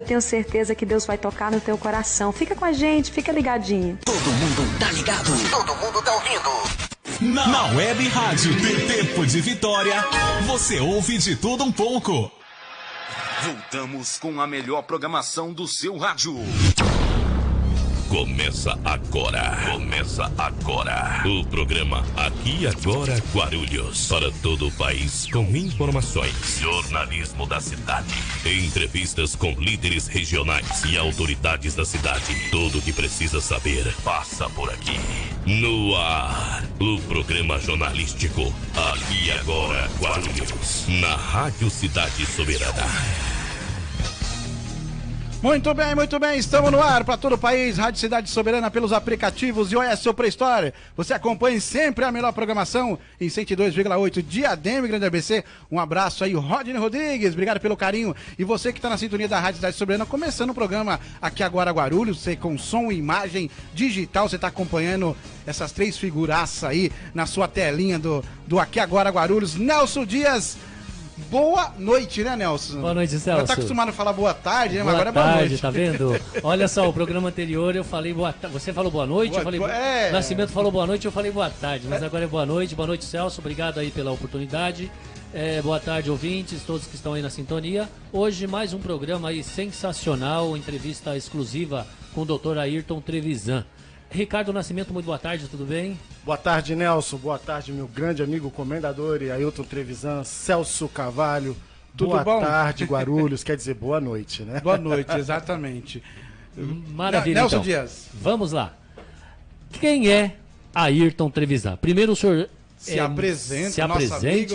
Tenho certeza que Deus vai tocar no teu coração. Fica com a gente, fica ligadinho. Todo mundo tá ligado, todo mundo tá ouvindo. Na Web Rádio Tempo de Vitória, você ouve de tudo um pouco. Voltamos com a melhor programação do seu rádio. Começa agora o programa Aqui Agora Guarulhos, para todo o país, com informações, jornalismo da cidade, entrevistas com líderes regionais e autoridades da cidade. Tudo o que precisa saber passa por aqui. No ar, o programa jornalístico Aqui Agora Guarulhos, na Rádio Cidade Soberana. Muito bem, estamos no ar para todo o país, Rádio Cidade Soberana pelos aplicativos e iOS Play Store. Você acompanha sempre a melhor programação em 102,8 Diadema, Grande ABC. Um abraço aí, Rodney Rodrigues, obrigado pelo carinho. E você que está na sintonia da Rádio Cidade Soberana, começando o programa Aqui Agora Guarulhos, você com som e imagem digital, você está acompanhando essas três figuraças aí na sua telinha do Aqui Agora Guarulhos. Nelson Dias. Boa noite, né, Nelson? Boa noite, Celso. Já tá acostumado a falar boa tarde, né? Mas agora é boa noite. Tá vendo? Olha só, o programa anterior eu falei boa tarde. Você falou boa noite, eu falei Nascimento falou boa noite, eu falei boa tarde. Mas agora é boa noite. Boa noite, Celso. Obrigado aí pela oportunidade. Boa tarde, ouvintes, todos que estão aí na sintonia. Hoje mais um programa aí sensacional, entrevista exclusiva com o Dr. Ayrton Trevisan. Ricardo Nascimento, muito boa tarde, tudo bem? Boa tarde, Nelson. Boa tarde, meu grande amigo comendador e Ayrton Trevisan, Celso Carvalho. Tudo boa bom? tarde, Guarulhos. Quer dizer, boa noite, né? Boa noite, exatamente. Maravilha, Nelson então. Dias. Vamos lá. Quem é Ayrton Trevisan? Primeiro o senhor se apresente,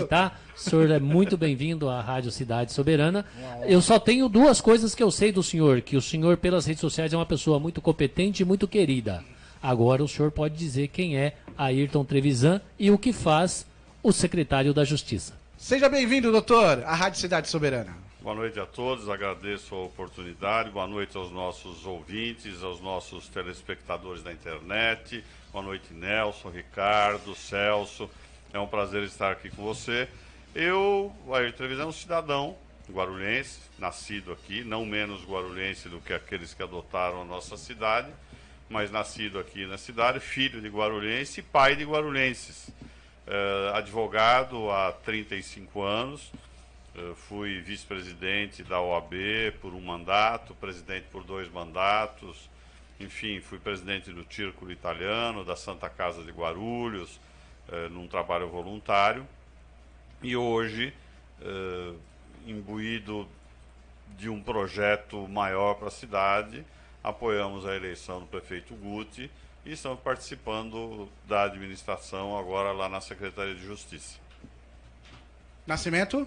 tá? O senhor é muito bem-vindo à Rádio Cidade Soberana. Eu só tenho duas coisas que eu sei do senhor, que o senhor pelas redes sociais é uma pessoa muito competente e muito querida. Agora o senhor pode dizer quem é Ayrton Trevisan e o que faz o secretário da Justiça. Seja bem-vindo, doutor, à Rádio Cidade Soberana. Boa noite a todos, agradeço a oportunidade. Boa noite aos nossos ouvintes, aos nossos telespectadores da internet. Boa noite, Nelson, Ricardo, Celso. É um prazer estar aqui com você. Eu, Ayrton Trevisan, um cidadão guarulhense, nascido aqui, não menos guarulhense do que aqueles que adotaram a nossa cidade, mas nascido aqui na cidade, filho de guarulhense e pai de guarulhenses. Advogado há 35 anos, fui vice-presidente da OAB por um mandato, presidente por 2 mandatos, enfim, fui presidente do Círculo Italiano, da Santa Casa de Guarulhos, num trabalho voluntário. E hoje, imbuído de um projeto maior para a cidade, apoiamos a eleição do prefeito Guti e estamos participando da administração agora lá na Secretaria de Justiça. Nascimento?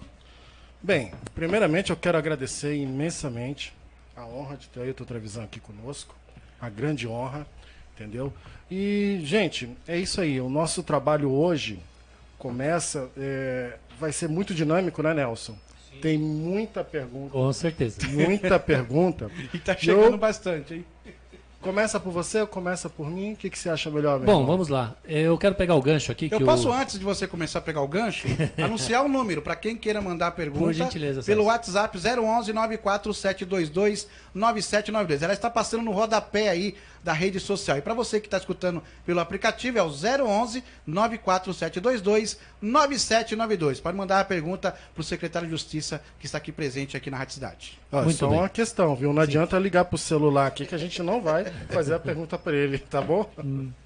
Bem, primeiramente eu quero agradecer imensamente a honra de ter Ayrton Trevisan aqui conosco, a grande honra, entendeu? E, gente, é isso aí, o nosso trabalho hoje começa, vai ser muito dinâmico, né, Nelson? Sim. Tem muita pergunta. Com certeza. Muita pergunta. E tá chegando bastante, hein? Começa por você ou começa por mim? O que você acha melhor, meu Bom, irmão? vamos lá. Eu quero pegar o gancho aqui. Eu posso, antes de você começar a pegar o gancho, anunciar o número para quem queira mandar pergunta. Por gentileza, pelo Celso. WhatsApp 011-94722-9792. Ela está passando no rodapé aí da rede social. E para você que está escutando pelo aplicativo, é o 011-94722-9792. Pode mandar a pergunta para o secretário de Justiça que está aqui presente aqui na Rádio Cidade. Muito só bem. Uma questão, viu? Não adianta ligar pro celular aqui que a gente não vai fazer a pergunta para ele, tá bom?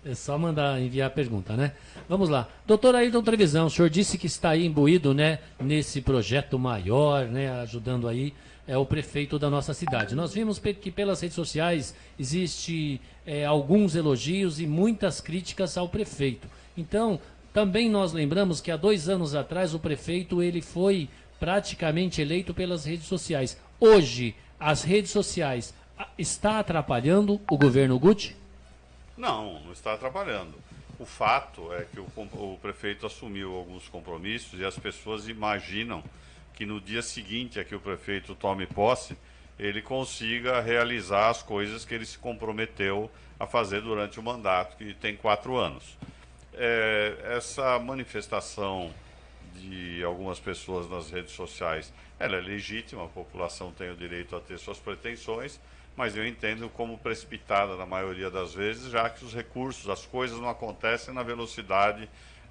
É só mandar enviar a pergunta, né? Vamos lá. Doutor Ayrton Trevisan, o senhor disse que está aí imbuído, né, nesse projeto maior, né, ajudando aí o prefeito da nossa cidade. Nós vimos que pelas redes sociais existe alguns elogios e muitas críticas ao prefeito. Então, também nós lembramos que há 2 anos atrás o prefeito ele foi praticamente eleito pelas redes sociais. Hoje, as redes sociais está atrapalhando o governo Guti? Não, não está atrapalhando. O fato é que o prefeito assumiu alguns compromissos e as pessoas imaginam que no dia seguinte a que o prefeito tome posse, ele consiga realizar as coisas que ele se comprometeu a fazer durante o mandato, que tem 4 anos. Essa manifestação de algumas pessoas nas redes sociais, ela é legítima, a população tem o direito a ter suas pretensões, mas eu entendo como precipitada na maioria das vezes, já que os recursos, as coisas não acontecem na velocidade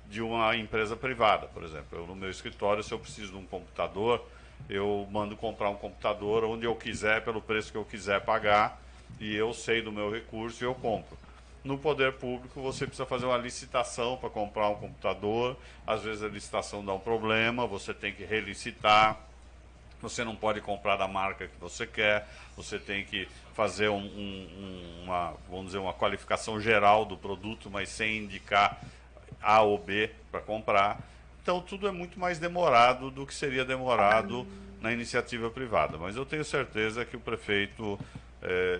de uma empresa privada. Por exemplo, eu no meu escritório, se eu preciso de um computador, eu mando comprar um computador onde eu quiser, pelo preço que eu quiser pagar, e eu sei do meu recurso e eu compro. No poder público, você precisa fazer uma licitação para comprar um computador, às vezes a licitação dá um problema, você tem que relicitar, você não pode comprar da marca que você quer, você tem que fazer vamos dizer, uma qualificação geral do produto, mas sem indicar A ou B para comprar. Então, tudo é muito mais demorado do que seria demorado na iniciativa privada. Mas eu tenho certeza que o prefeito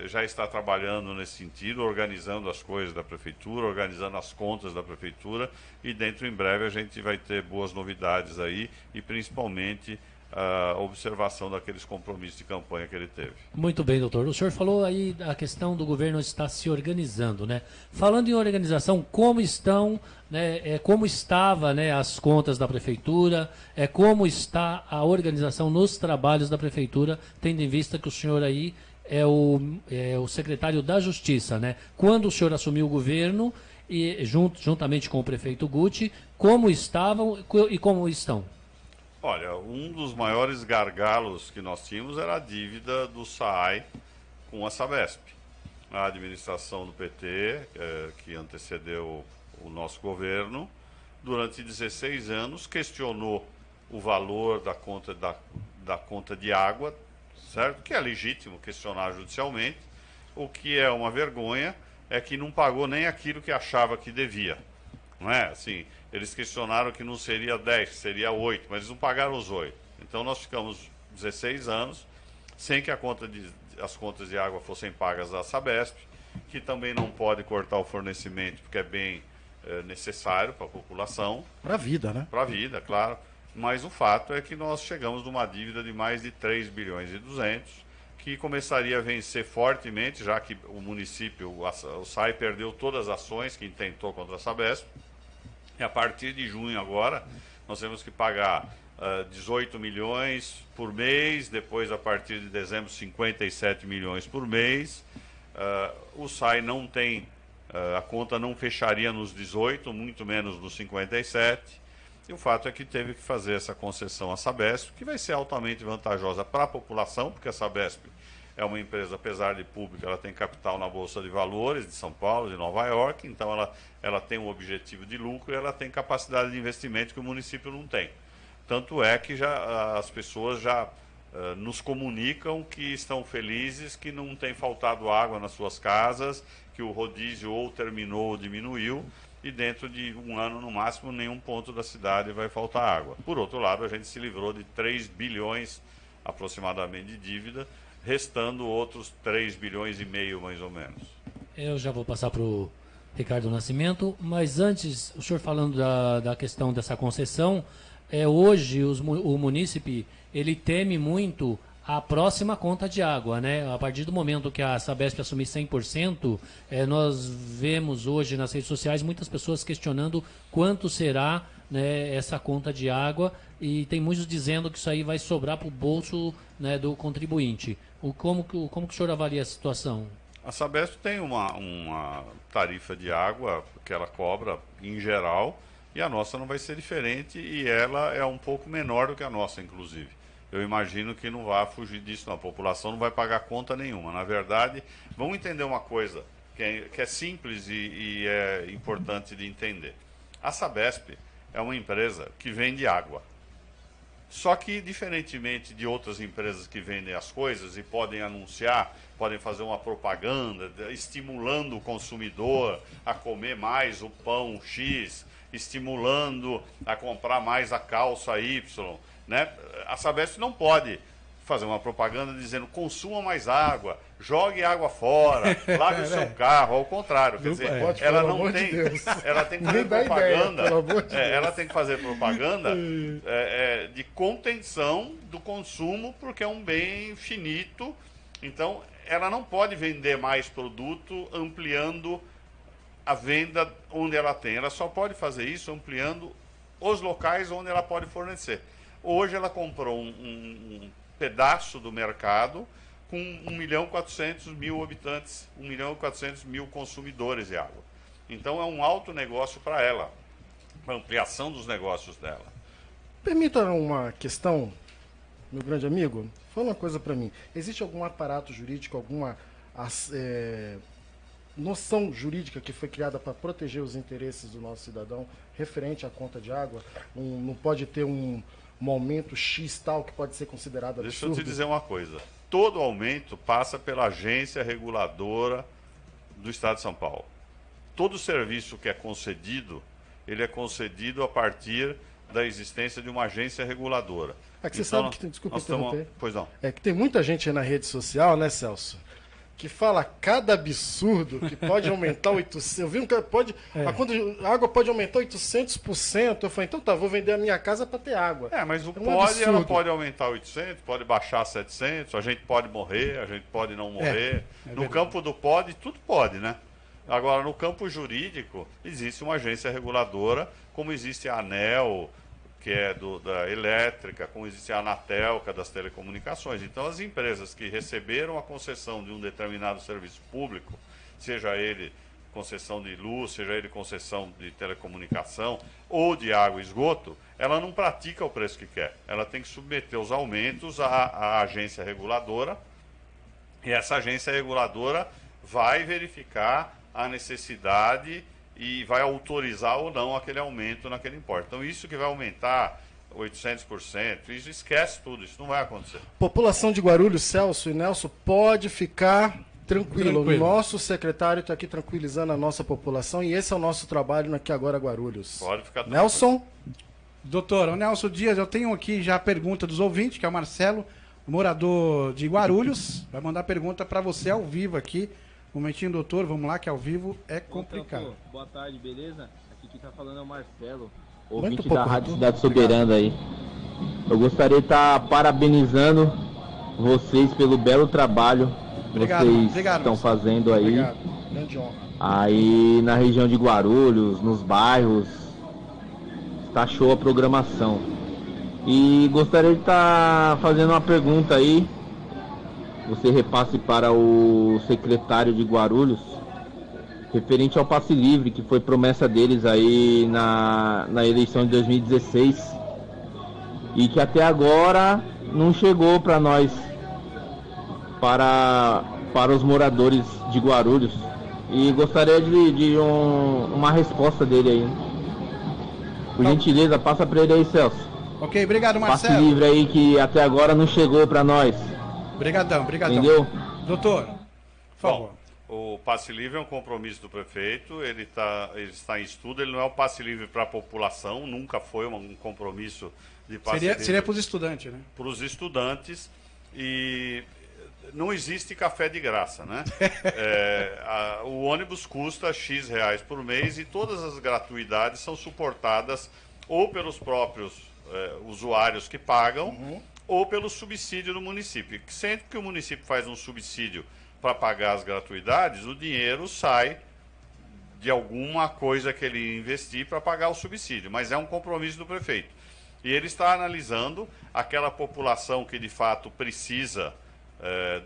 já está trabalhando nesse sentido, organizando as coisas da prefeitura, organizando as contas da prefeitura, e dentro em breve a gente vai ter boas novidades aí, e principalmente a observação daqueles compromissos de campanha que ele teve. Muito bem, doutor. O senhor falou aí a questão do governo estar se organizando, né? Falando em organização, como estão, né, como estava, né, as contas da prefeitura, como está a organização nos trabalhos da prefeitura, tendo em vista que o senhor aí é o secretário da Justiça, né? Quando o senhor assumiu o governo, e juntamente com o prefeito Guti, como estavam e como estão? Olha, um dos maiores gargalos que nós tínhamos era a dívida do SAAI com a Sabesp. A administração do PT, que antecedeu o nosso governo, durante 16 anos questionou o valor da conta de água, certo? Que é legítimo questionar judicialmente. O que é uma vergonha é que não pagou nem aquilo que achava que devia. Não é? Assim, eles questionaram que não seria 10, que seria 8, mas eles não pagaram os 8. Então nós ficamos 16 anos sem que as contas de água fossem pagas da Sabesp, que também não pode cortar o fornecimento porque é bem necessário para a população. Para a vida, né? Para a vida, claro. Mas o fato é que nós chegamos numa dívida de mais de 3 bilhões e 200, que começaria a vencer fortemente, já que o município, o SAI, perdeu todas as ações que intentou contra a Sabesp. E a partir de junho agora, nós temos que pagar 18 milhões por mês, depois a partir de dezembro 57 milhões por mês. O SAI não tem, a conta não fecharia nos 18, muito menos nos 57. E o fato é que teve que fazer essa concessão à Sabesp, que vai ser altamente vantajosa para a população, porque a Sabesp é uma empresa, apesar de pública, ela tem capital na Bolsa de Valores de São Paulo, de Nova York, então ela tem um objetivo de lucro e ela tem capacidade de investimento que o município não tem. Tanto é que as pessoas já nos comunicam que estão felizes, que não tem faltado água nas suas casas, que o rodízio ou terminou ou diminuiu, e dentro de um ano, no máximo, nenhum ponto da cidade vai faltar água. Por outro lado, a gente se livrou de 3 bilhões aproximadamente de dívida, restando outros 3 bilhões e meio, mais ou menos. Eu já vou passar para o Ricardo Nascimento, mas antes, o senhor falando da questão dessa concessão, hoje o munícipe, ele teme muito a próxima conta de água, né? A partir do momento que a Sabesp assumir 100%, nós vemos hoje nas redes sociais muitas pessoas questionando quanto será, né, essa conta de água, e tem muitos dizendo que isso aí vai sobrar para o bolso, né, do contribuinte. Como que o senhor avalia a situação? A Sabesp tem uma tarifa de água que ela cobra em geral, e a nossa não vai ser diferente, e ela é um pouco menor do que a nossa, inclusive. Eu imagino que não vai fugir disso, não. A população não vai pagar conta nenhuma. Na verdade, vamos entender uma coisa que é simples e é importante de entender. A Sabesp é uma empresa que vende água. Só que, diferentemente de outras empresas que vendem as coisas e podem anunciar, podem fazer uma propaganda estimulando o consumidor a comer mais o pão X, estimulando a comprar mais a calça Y, né? A Sabesp não pode fazer uma propaganda dizendo consuma mais água, jogue água fora, lave o seu carro, ao contrário, quer dizer, ela não tem, ela tem que fazer propaganda, ela tem que fazer propaganda de contenção do consumo, porque é um bem finito. Então ela não pode vender mais produto ampliando a venda onde ela tem, ela só pode fazer isso ampliando os locais onde ela pode fornecer. Hoje ela comprou um pedaço do mercado com 1.400.000 habitantes, 1.400.000 consumidores de água. Então é um alto negócio para ela, a ampliação dos negócios dela. Permita uma questão, meu grande amigo. Fala uma coisa para mim. Existe algum aparato jurídico, alguma noção jurídica que foi criada para proteger os interesses do nosso cidadão referente à conta de água? Não pode ter um aumento X tal que pode ser considerado absurdo? Deixa eu te dizer uma coisa. Todo aumento passa pela agência reguladora do Estado de São Paulo. Todo serviço que é concedido, ele é concedido a partir da existência de uma agência reguladora. É que você sabe que, desculpa interromper, pois não. É que tem muita gente aí na rede social, né, Celso, que fala cada absurdo que pode aumentar 800%. Eu vi um cara pode, a água pode aumentar 800%. Eu falei, então tá, vou vender a minha casa para ter água. Mas o absurdo. ela pode aumentar 800, pode baixar 700, a gente pode morrer, a gente pode não morrer. No campo do pode, tudo pode, né? Agora, no campo jurídico, existe uma agência reguladora, como existe a ANEEL, que é da elétrica, como existe a Anatel, que é das telecomunicações. Então, as empresas que receberam a concessão de um determinado serviço público, seja ele concessão de luz, seja ele concessão de telecomunicação ou de água e esgoto, ela não pratica o preço que quer. Ela tem que submeter os aumentos à agência reguladora, e essa agência reguladora vai verificar a necessidade e vai autorizar ou não aquele aumento naquele importe. Então, isso que vai aumentar 800%, isso esquece tudo, isso não vai acontecer. População de Guarulhos, Celso e Nelson, pode ficar tranquilo. O nosso secretário está aqui tranquilizando a nossa população e esse é o nosso trabalho aqui agora Guarulhos. Pode ficar tranquilo. Nelson? Doutor, o Nelson Dias, eu tenho aqui já a pergunta dos ouvintes, que é o Marcelo, morador de Guarulhos. Vai mandar pergunta para você ao vivo aqui. Um momentinho, doutor, vamos lá, que ao vivo é complicado. Doutor, boa tarde, beleza? Aqui quem tá falando é o Marcelo, Muito ouvinte pouco, da Rádio doutor. Cidade Soberana aí. Eu gostaria de estar parabenizando vocês pelo belo trabalho que vocês estão fazendo aí. Obrigado, grande honra. Aí na região de Guarulhos, nos bairros, está show a programação. E gostaria de estar fazendo uma pergunta aí. Você repasse para o secretário de Guarulhos, referente ao passe livre, que foi promessa deles aí na eleição de 2016, e que até agora não chegou para nós, para os moradores de Guarulhos. E gostaria de uma resposta dele aí. Por gentileza, passa para ele aí, Celso. Ok, obrigado, Marcelo. Passe livre aí que até agora não chegou para nós. Obrigadão. Entendeu? Doutor, por favor. Bom, o passe livre é um compromisso do prefeito, ele está em estudo, ele não é um passe livre para a população, nunca foi um compromisso de passe livre. Seria para os estudantes, né? Para os estudantes, e não existe café de graça, né? O ônibus custa X reais por mês e todas as gratuidades são suportadas ou pelos próprios usuários que pagam, ou pelo subsídio do município. Sempre que o município faz um subsídio para pagar as gratuidades, o dinheiro sai de alguma coisa que ele investir para pagar o subsídio, mas é um compromisso do prefeito. E ele está analisando aquela população que de fato precisa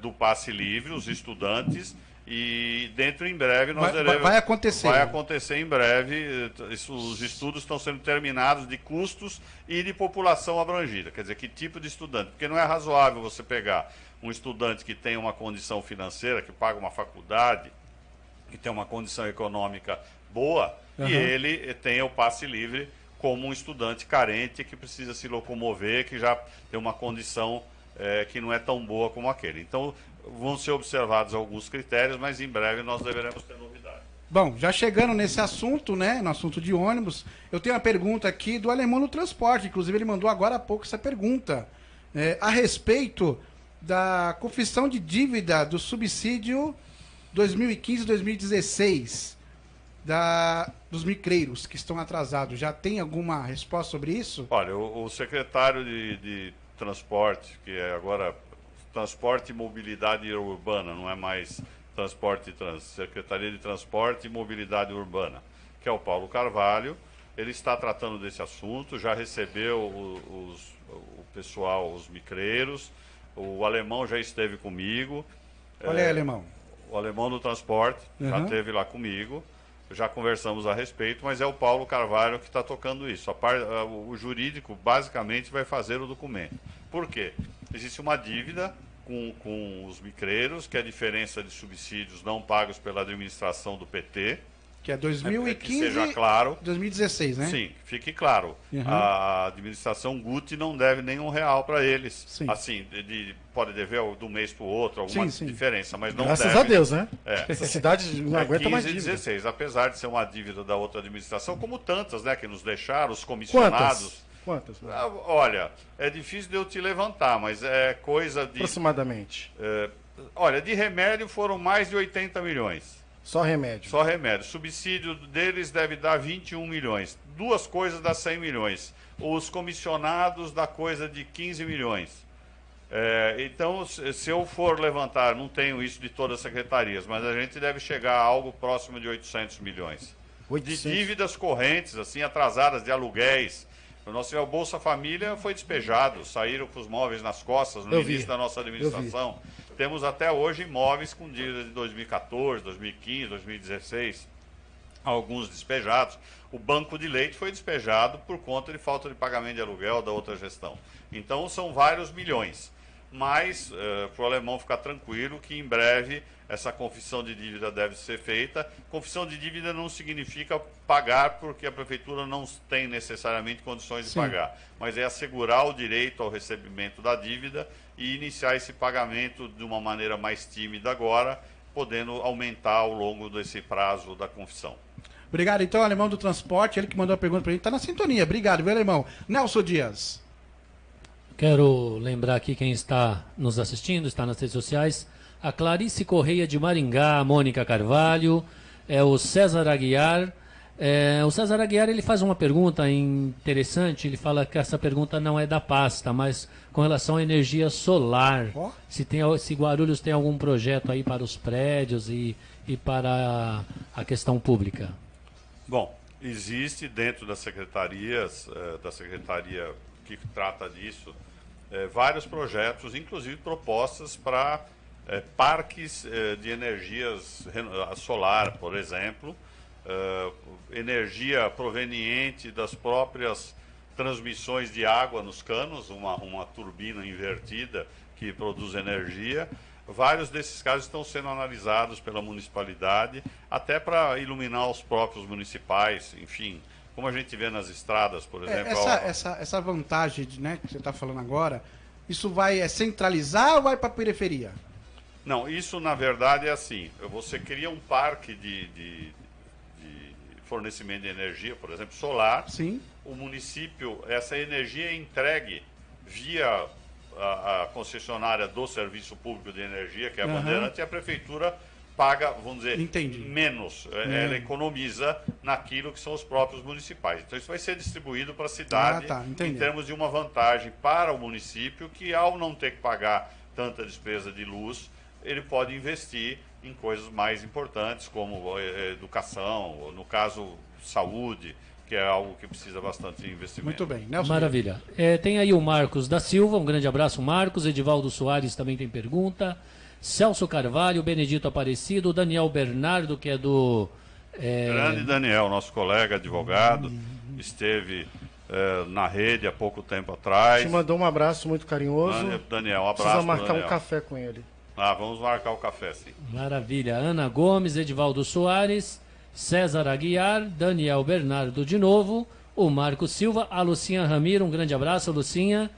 do passe livre, os estudantes, e dentro em breve nós vai acontecer. Vai acontecer em breve. Os estudos estão sendo terminados de custos e de população abrangida. Quer dizer, que tipo de estudante? Porque não é razoável você pegar um estudante que tem uma condição financeira, que paga uma faculdade, que tem uma condição econômica boa, e ele tenha o passe livre como um estudante carente que precisa se locomover, que já tem uma condição que não é tão boa como aquele. Então, vão ser observados alguns critérios, mas em breve nós deveremos ter novidade. Bom, já chegando nesse assunto, né, no assunto de ônibus, eu tenho uma pergunta aqui do Alemão no Transporte, inclusive ele mandou agora há pouco essa pergunta, a respeito da confissão de dívida do subsídio 2015-2016 dos micreiros que estão atrasados. Já tem alguma resposta sobre isso? Olha, o secretário de Transporte, que é agora Transporte e Mobilidade Urbana, não é mais Secretaria de Transporte e Mobilidade Urbana, que é o Paulo Carvalho, ele está tratando desse assunto, já recebeu o pessoal, os micreiros, o alemão já esteve comigo. Qual é, alemão? O alemão do transporte já esteve lá comigo, já conversamos a respeito, mas é o Paulo Carvalho que está tocando isso. O jurídico basicamente vai fazer o documento. Por quê? Existe uma dívida com os micreiros, que é a diferença de subsídios não pagos pela administração do PT. Que é 2015, que seja claro. 2016, né? Sim, fique claro. A administração Guti não deve nenhum real para eles. Sim. Assim, pode dever do mês para o outro, alguma diferença, mas não Graças deve. a Deus, né? É. Essa cidade não aguenta mais 15 e dívida. 16, apesar de ser uma dívida da outra administração, como tantas, né, que nos deixaram, os comissionados. Quantas? Olha, é difícil de eu te levantar, mas é coisa de... Aproximadamente. Olha, de remédio foram mais de 80 milhões. Só remédio. Só remédio. Subsídio deles deve dar 21 milhões. Duas coisas dá 100 milhões. Os comissionados dá coisa de 15 milhões. Então, se eu for levantar, não tenho isso de todas as secretarias, mas a gente deve chegar a algo próximo de 800 milhões. 800. De dívidas correntes, assim, atrasadas de aluguéis. O nosso Bolsa Família foi despejado, saíram com os móveis nas costas no início da nossa administração. Temos até hoje imóveis com dívidas de 2014, 2015, 2016, alguns despejados. O Banco de Leite foi despejado por conta de falta de pagamento de aluguel da outra gestão. Então são vários milhões. Mas, para o alemão ficar tranquilo, que em breve essa confissão de dívida deve ser feita. Confissão de dívida não significa pagar, porque a prefeitura não tem necessariamente condições de pagar. Mas é assegurar o direito ao recebimento da dívida e iniciar esse pagamento de uma maneira mais tímida agora, podendo aumentar ao longo desse prazo da confissão. Obrigado, então, alemão do transporte, ele que mandou a pergunta pra gente, tá na sintonia. Obrigado, viu, alemão? Nelson Dias. Quero lembrar aqui quem está nos assistindo, está nas redes sociais, a Clarice Correia de Maringá, a Mônica Carvalho, o César Aguiar. O César Aguiar, ele faz uma pergunta interessante, ele fala que essa pergunta não é da pasta, mas com relação à energia solar. Se Guarulhos tem algum projeto aí para os prédios e para a questão pública. Bom, existe dentro das secretarias, da secretaria que trata disso, vários projetos, inclusive propostas para parques de energias solar, por exemplo, energia proveniente das próprias transmissões de água nos canos, uma turbina invertida que produz energia. Vários desses casos estão sendo analisados pela municipalidade, até para iluminar os próprios municipais, enfim, como a gente vê nas estradas, por exemplo. Essa vantagem, né, que você está falando agora, isso vai centralizar ou vai para a periferia? Não, isso na verdade é assim, você cria um parque de fornecimento de energia, por exemplo, solar. Sim. O município, essa energia é entregue via a concessionária do Serviço Público de Energia, que é a Bandeirante, e a prefeitura paga, vamos dizer, menos. Ela economiza naquilo que são os próprios municipais. Então isso vai ser distribuído para a cidade em termos de uma vantagem para o município, que ao não ter que pagar tanta despesa de luz, ele pode investir em coisas mais importantes, como educação, ou no caso, saúde, que é algo que precisa bastante investimento. Muito bem. Nelson. Maravilha. Tem aí o Marcos da Silva, um grande abraço, Marcos. Edivaldo Soares também tem pergunta. Celso Carvalho, Benedito Aparecido, Daniel Bernardo, que é do... Grande Daniel, nosso colega advogado, esteve na rede há pouco tempo atrás. Te mandou um abraço muito carinhoso. Daniel, um abraço. Precisa marcar Daniel. um café com ele. Vamos marcar o café, sim. Maravilha. Ana Gomes, Edivaldo Soares, César Aguiar, Daniel Bernardo de novo, o Marco Silva, a Lucinha Ramiro, um grande abraço, Lucinha.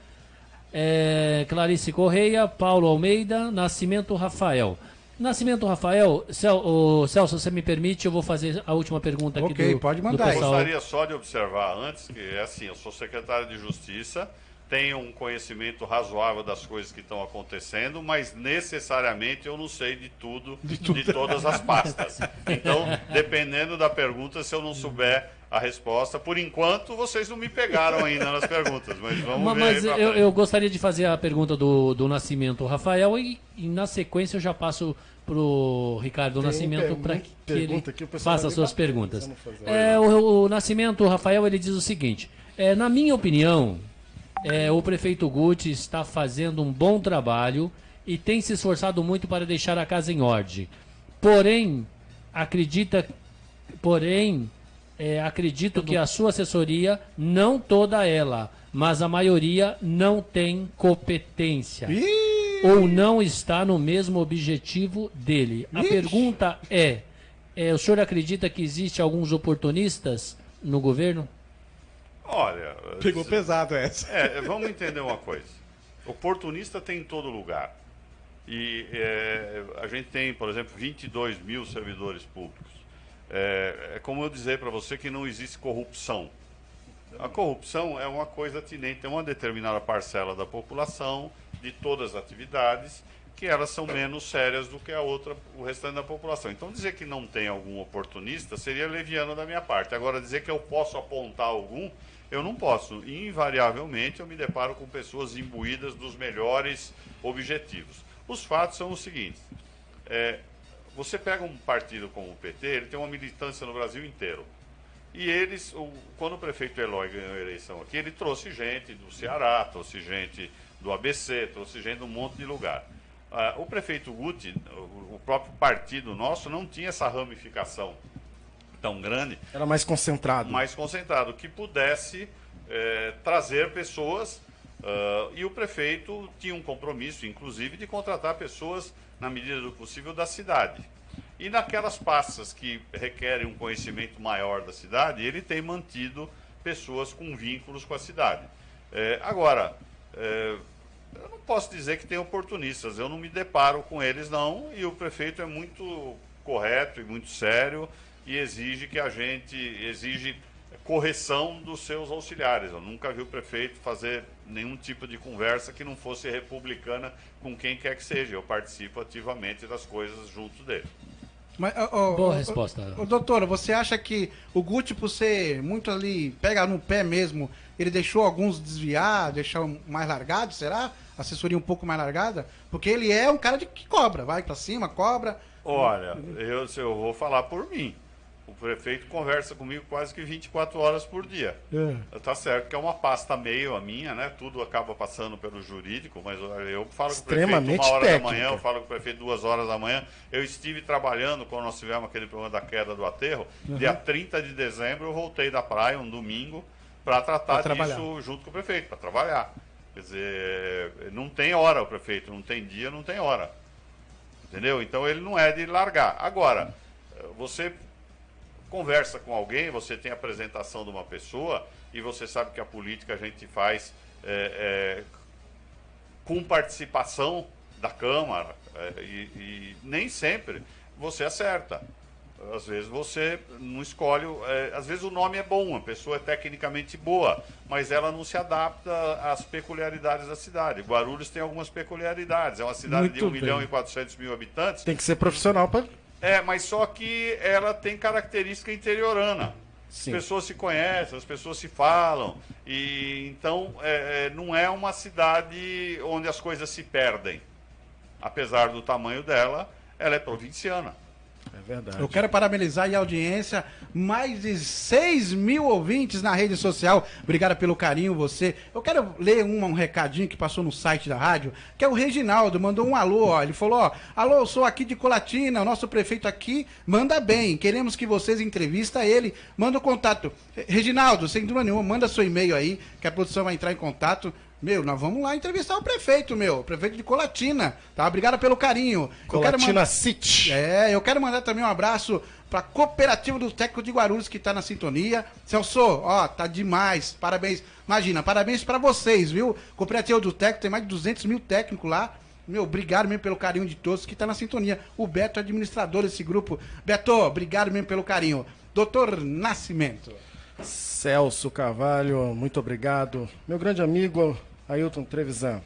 Clarice Correia, Paulo Almeida, Nascimento Rafael. Nascimento Rafael, Celso, você me permite, eu vou fazer a última pergunta aqui do pode mandar. Eu gostaria só de observar antes, que é assim, eu sou secretário de Justiça, tenho um conhecimento razoável das coisas que estão acontecendo, mas necessariamente eu não sei de tudo, de todas as pastas. Então, dependendo da pergunta, se eu não souber a resposta, por enquanto vocês não me pegaram ainda nas perguntas, mas vamos ver. Mas eu gostaria de fazer a pergunta do Nascimento Rafael e na sequência eu já passo pro Ricardo Nascimento para que ele faça as suas perguntas. É, O Nascimento, o Rafael, ele diz o seguinte: na minha opinião, o prefeito Guti está fazendo um bom trabalho e tem se esforçado muito para deixar a casa em ordem. Porém, acredito que a sua assessoria, não toda ela, mas a maioria não tem competência. Ou não está no mesmo objetivo dele. A pergunta o senhor acredita que existe alguns oportunistas no governo? Olha... Pegou pesado essa. Vamos entender uma coisa. Oportunista tem em todo lugar. E a gente tem, por exemplo, 22 mil servidores públicos. É como eu dizer para você que não existe corrupção. A corrupção é uma coisa atinente a uma determinada parcela da população, de todas as atividades, que elas são menos sérias do que o restante da população. Então, dizer que não tem algum oportunista seria leviano da minha parte. Agora, dizer que eu posso apontar algum, eu não posso. E, invariavelmente, eu me deparo com pessoas imbuídas dos melhores objetivos. Os fatos são os seguintes. Você pega um partido como o PT, ele tem uma militância no Brasil inteiro. E eles, quando o prefeito Eloy ganhou a eleição aqui, ele trouxe gente do Ceará, trouxe gente do ABC, trouxe gente de um monte de lugar. O prefeito Guti, o próprio partido nosso, não tinha essa ramificação tão grande. Era mais concentrado. Mais concentrado, que pudesse trazer pessoas. E o prefeito tinha um compromisso, inclusive, de contratar pessoas, na medida do possível, da cidade. E naquelas pastas que requerem um conhecimento maior da cidade, ele tem mantido pessoas com vínculos com a cidade. Agora, eu não posso dizer que tem oportunistas, eu não me deparo com eles não, e o prefeito é muito correto e muito sério e exige que a gente exige correção dos seus auxiliares. Eu nunca vi o prefeito fazer nenhum tipo de conversa que não fosse republicana com quem quer que seja. Eu participo ativamente das coisas junto dele. Mas, Boa resposta. Doutora, você acha que o Guti, por ser muito ali, pega no pé mesmo, ele deixou alguns desviar, deixar mais largado, será? Assessoria um pouco mais largada? Porque ele é um cara que cobra, vai pra cima, cobra. Olha, eu vou falar por mim. O prefeito conversa comigo quase que 24 horas por dia. Tá certo que é uma pasta meio a minha, né? Tudo acaba passando pelo jurídico, mas eu falo com o prefeito 1h da manhã, eu falo com o prefeito 2h da manhã. Eu estive trabalhando quando nós tivemos aquele problema da queda do aterro. Dia 30 de dezembro eu voltei da praia, um domingo, para tratar disso junto com o prefeito, para trabalhar. Quer dizer, não tem hora o prefeito, não tem dia, não tem hora. Entendeu? Então ele não é de largar. Agora, você conversa com alguém, você tem a apresentação de uma pessoa e você sabe que a política a gente faz com participação da Câmara e nem sempre você acerta. Às vezes você não escolhe, às vezes o nome é bom, a pessoa é tecnicamente boa, mas ela não se adapta às peculiaridades da cidade. Guarulhos tem algumas peculiaridades, é uma cidade de 1.400.000 habitantes. Tem que ser profissional para... mas só que ela tem característica interiorana. Sim. As pessoas se conhecem, as pessoas se falam. E então não é uma cidade onde as coisas se perdem. Apesar do tamanho dela, ela é provinciana. É verdade. Eu quero parabenizar a audiência, mais de 6 mil ouvintes na rede social. Obrigado pelo carinho, você. Eu quero ler um recadinho que passou no site da rádio, que é o Reginaldo, mandou um alô, ó. Ele falou, ó, alô, eu sou aqui de Colatina, o nosso prefeito aqui manda bem, queremos que vocês entrevistem ele, manda o contato. Reginaldo, sem dúvida nenhuma, manda seu e-mail aí, que a produção vai entrar em contato. Nós vamos lá entrevistar o prefeito, o prefeito de Colatina, tá? Obrigado pelo carinho. Colatina City. Eu quero mandar também um abraço pra Cooperativa do Técnico de Guarulhos, que tá na sintonia. Celso, ó, tá demais, parabéns. Imagina, parabéns pra vocês, viu? Cooperativa do Técnico, tem mais de 200 mil técnicos lá. Obrigado mesmo pelo carinho de todos que tá na sintonia. O Beto é administrador desse grupo. Beto, obrigado mesmo pelo carinho. Doutor Nascimento. Celso Carvalho, muito obrigado. Meu grande amigo Ailton Trevisan,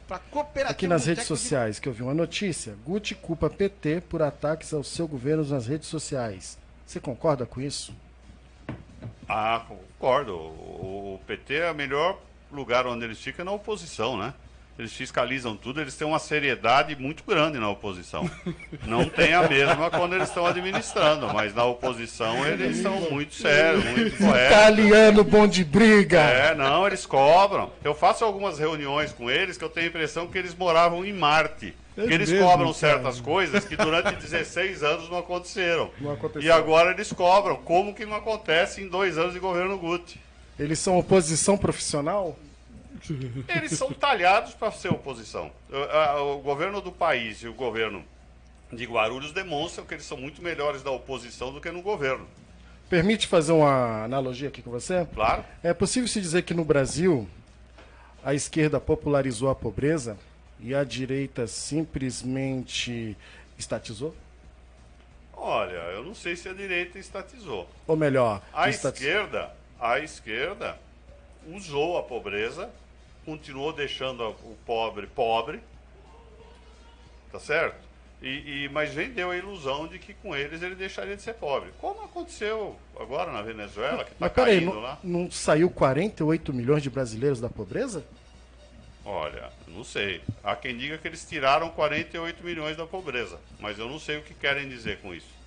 aqui nas redes sociais, que eu vi uma notícia, Guti culpa PT por ataques ao seu governo nas redes sociais. Você concorda com isso? Concordo. O PT é o melhor lugar onde eles ficam na oposição, né? eles fiscalizam tudo, eles têm uma seriedade muito grande na oposição. Não tem a mesma quando eles estão administrando, mas na oposição eles são muito sérios, muito corretos. Italiano bom de briga. Não, eles cobram. Eu faço algumas reuniões com eles que eu tenho a impressão que eles moravam em Marte. Que eles cobram certas coisas que durante 16 anos não aconteceram. E agora eles cobram. Como que não acontece em 2 anos de governo Guti? Eles são oposição profissional? Eles são talhados para ser oposição. O governo do país e o governo de Guarulhos demonstram que eles são muito melhores da oposição do que no governo. Permite fazer uma analogia aqui com você? Claro. É possível se dizer que no Brasil a esquerda popularizou a pobreza e a direita simplesmente estatizou? Olha, eu não sei se a direita estatizou. Ou melhor, a esquerda usou a pobreza, continuou deixando o pobre, tá certo? Mas vendeu a ilusão de que com eles ele deixaria de ser pobre. Como aconteceu agora na Venezuela, que está caindo lá. Não saiu 48 milhões de brasileiros da pobreza? Olha, não sei. Há quem diga que eles tiraram 48 milhões da pobreza, mas eu não sei o que querem dizer com isso.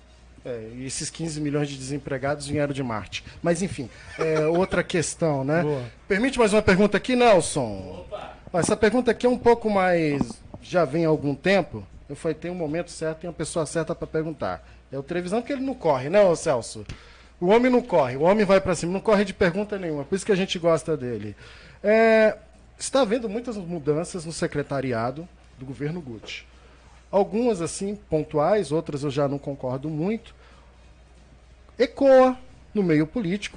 E esses 15 milhões de desempregados vieram de Marte. Mas, enfim, outra questão, né? Boa. Permite mais uma pergunta aqui, Nelson? Opa. Essa pergunta aqui é um pouco mais... Já vem há algum tempo. Eu falei, tem um momento certo e uma pessoa certa para perguntar. É o televisão porque ele não corre, né, ô Celso? O homem não corre, o homem vai para cima, não corre de pergunta nenhuma. Por isso que a gente gosta dele. Está havendo muitas mudanças no secretariado do governo Guti. Algumas, assim, pontuais, outras eu já não concordo muito. Ecoa no meio político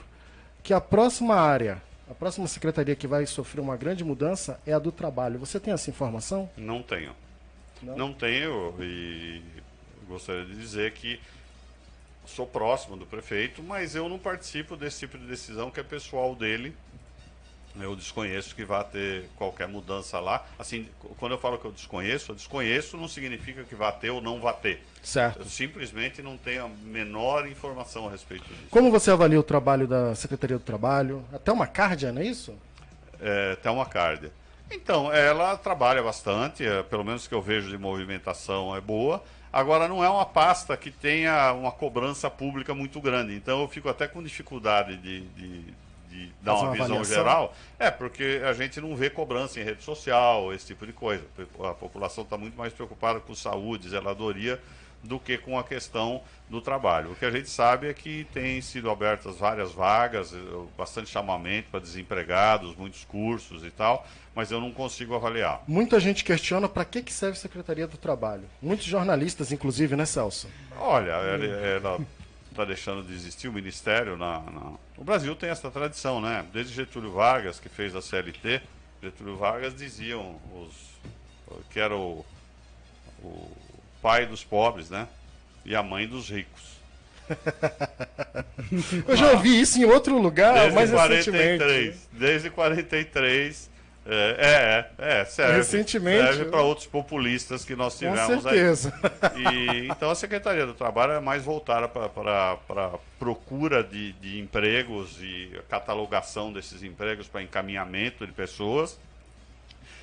que a próxima área, a próxima secretaria que vai sofrer uma grande mudança é a do trabalho. Você tem essa informação? Não tenho. Não tenho, e gostaria de dizer que sou próximo do prefeito, mas eu não participo desse tipo de decisão que é pessoal dele. Eu desconheço que vá ter qualquer mudança lá. Assim, quando eu falo que eu desconheço não significa que vá ter ou não vá ter. Certo. Eu simplesmente não tenho a menor informação a respeito disso. Como você avalia o trabalho da Secretaria do Trabalho? Até uma Cárdia, não é isso? Até uma Cárdia. Então, ela trabalha bastante, pelo menos que eu vejo de movimentação é boa. Agora, não é uma pasta que tenha uma cobrança pública muito grande. Então, eu fico até com dificuldade de dar uma visão geral, porque a gente não vê cobrança em rede social, esse tipo de coisa. A população está muito mais preocupada com saúde, zeladoria, do que com a questão do trabalho. O que a gente sabe é que tem sido abertas várias vagas, bastante chamamento para desempregados, muitos cursos e tal, mas eu não consigo avaliar. Muita gente questiona para que serve a Secretaria do Trabalho. Muitos jornalistas, inclusive, né, Celso? Olha, ela está deixando de existir o Ministério. O Brasil tem essa tradição, né? Desde Getúlio Vargas, que fez a CLT, Getúlio Vargas diziam que era o pai dos pobres, né? E a mãe dos ricos. Eu já ouvi isso em outro lugar, mais recentemente. Desde 43. Serve. Recentemente. Serve para outros populistas que nós tivemos. Com certeza. Aí. Então a Secretaria do Trabalho é mais voltada para procura de empregos e catalogação desses empregos para encaminhamento de pessoas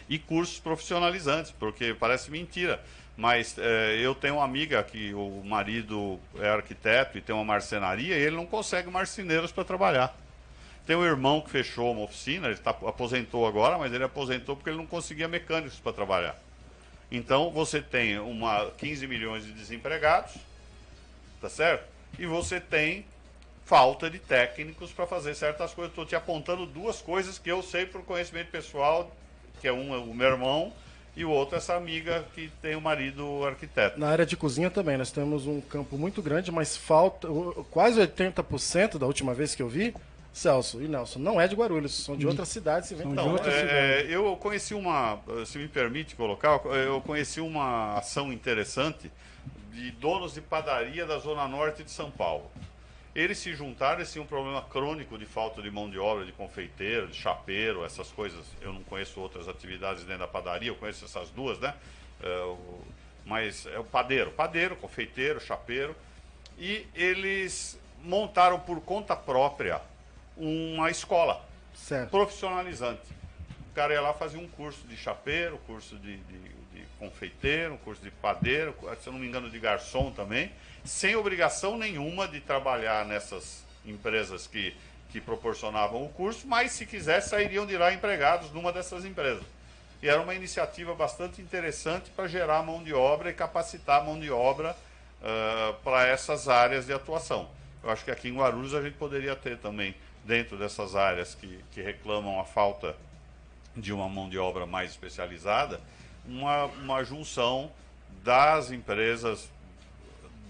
e cursos profissionalizantes, porque parece mentira. Mas eu tenho uma amiga que o marido é arquiteto e tem uma marcenaria e ele não consegue marceneiros para trabalhar. Tem um irmão que fechou uma oficina, ele aposentou agora, mas ele aposentou porque ele não conseguia mecânicos para trabalhar. Então você tem 15 milhões de desempregados, tá certo? E você tem falta de técnicos para fazer certas coisas. Estou te apontando duas coisas que eu sei por conhecimento pessoal, que é o meu irmão, e o outro essa amiga que tem o marido arquiteto. Na área de cozinha também, nós temos um campo muito grande, mas falta quase 80% da última vez que eu vi, Celso e Nelson, não é de Guarulhos, são de outras cidades. Então, eu conheci se me permite colocar, eu conheci uma ação interessante de donos de padaria da Zona Norte de São Paulo. Eles se juntaram, eles tinham um problema crônico de falta de mão de obra, de confeiteiro, de chapeiro, essas coisas. Eu não conheço outras atividades dentro da padaria, eu conheço essas duas, né? Mas é o padeiro, confeiteiro, chapeiro. E eles montaram por conta própria uma escola profissionalizante. cara ia lá fazer um curso de chapeiro, curso de confeiteiro, um curso de padeiro, se eu não me engano de garçom também, sem obrigação nenhuma de trabalhar nessas empresas que proporcionavam o curso, mas se quisesse sairiam de lá empregados numa dessas empresas. E era uma iniciativa bastante interessante para gerar mão de obra e capacitar a mão de obra para essas áreas de atuação. Eu acho que aqui em Guarulhos a gente poderia ter também, dentro dessas áreas que reclamam a falta de uma mão de obra mais especializada, uma junção das empresas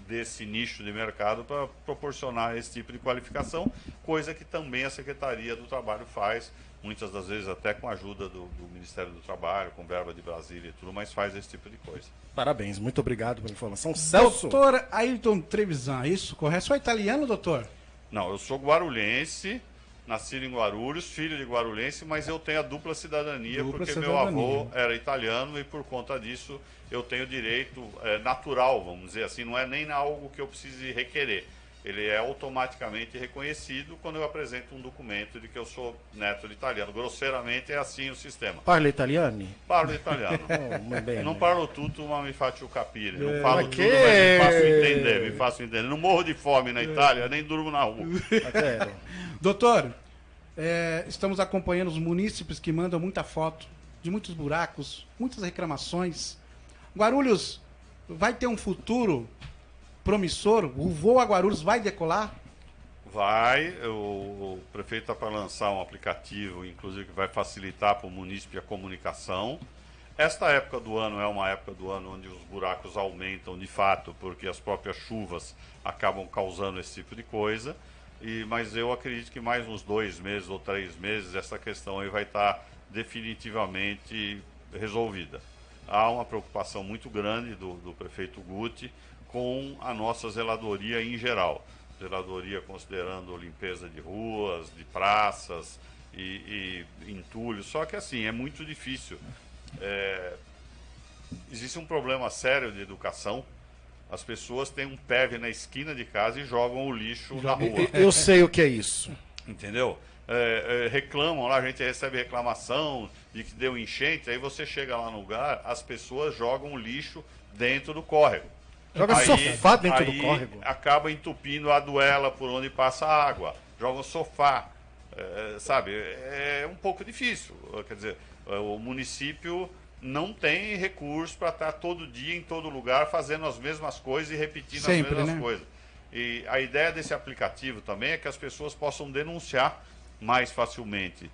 desse nicho de mercado para proporcionar esse tipo de qualificação, coisa que também a Secretaria do Trabalho faz, muitas das vezes até com a ajuda do Ministério do Trabalho, com verba de Brasília e tudo, mas faz esse tipo de coisa. Parabéns, muito obrigado pela informação. Celso! Doutor Ayrton Trevisan, isso correto? Sou italiano, doutor? Não, eu sou guarulhense, nascido em Guarulhos, filho de guarulhense, mas eu tenho a dupla cidadania, porque meu avô era italiano e por conta disso eu tenho direito natural, vamos dizer assim, não é nem algo que eu precise requerer. Ele é automaticamente reconhecido quando eu apresento um documento de que eu sou neto de italiano. Grosseiramente é assim o sistema. Parla italiano? Parlo italiano. Não parlo tutto, ma mi faccio capire. Não falo tudo, mas me faço entender. Não morro de fome na Itália, nem durmo na rua. Doutor, estamos acompanhando os munícipes que mandam muita foto de muitos buracos, muitas reclamações. Guarulhos vai ter um futuro promissor? O voo a Guarulhos vai decolar? Vai. O prefeito está para lançar um aplicativo, inclusive, que vai facilitar para o munícipe a comunicação. Esta época do ano é uma época do ano onde os buracos aumentam de fato, porque as próprias chuvas acabam causando esse tipo de coisa. Mas eu acredito que mais uns 2 meses ou 3 meses essa questão aí vai estar definitivamente resolvida. Há uma preocupação muito grande do prefeito Guti com a nossa zeladoria em geral. Zeladoria considerando limpeza de ruas, de praças e entulho. Só que assim, é muito difícil. Existe um problema sério de educação. As pessoas têm um PEV na esquina de casa e jogam o lixo na rua. Eu sei o que é isso. Entendeu? Reclamam lá, a gente recebe reclamação de que deu enchente, aí você chega lá no lugar, as pessoas jogam o lixo dentro do córrego. Joga sofá dentro do córrego. Acaba entupindo a duela por onde passa a água. Joga um sofá. Sabe? É um pouco difícil. Quer dizer, o município não tem recurso para estar todo dia, em todo lugar, fazendo as mesmas coisas e repetindo sempre, as mesmas coisas. E a ideia desse aplicativo também é que as pessoas possam denunciar mais facilmente.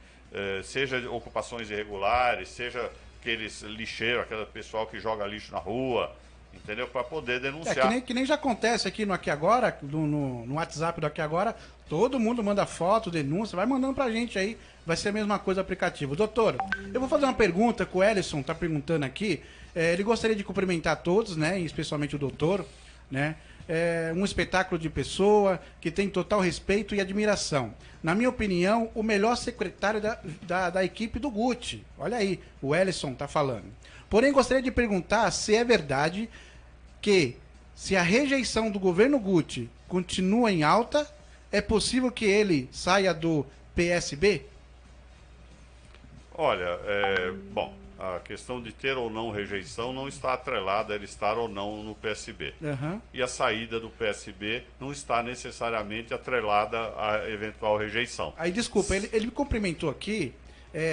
Seja ocupações irregulares, seja aqueles lixeiros, aquele pessoal que joga lixo na rua, entendeu? Para poder denunciar. Que nem já acontece aqui no Aqui Agora, no WhatsApp do Aqui Agora, todo mundo manda foto, denúncia, vai mandando pra gente aí, vai ser a mesma coisa o aplicativo. Doutor, eu vou fazer uma pergunta que o Ellison tá perguntando aqui, ele gostaria de cumprimentar todos, né, especialmente o doutor, né, um espetáculo de pessoa que tem total respeito e admiração. Na minha opinião, o melhor secretário da equipe do Guti. Olha aí, o Ellison tá falando. Porém, gostaria de perguntar se é verdade que, se a rejeição do governo Guti continua em alta, é possível que ele saia do PSB? Olha, bom, a questão de ter ou não rejeição não está atrelada a ele estar ou não no PSB. E a saída do PSB não está necessariamente atrelada a eventual rejeição. Aí, desculpa, ele me cumprimentou aqui,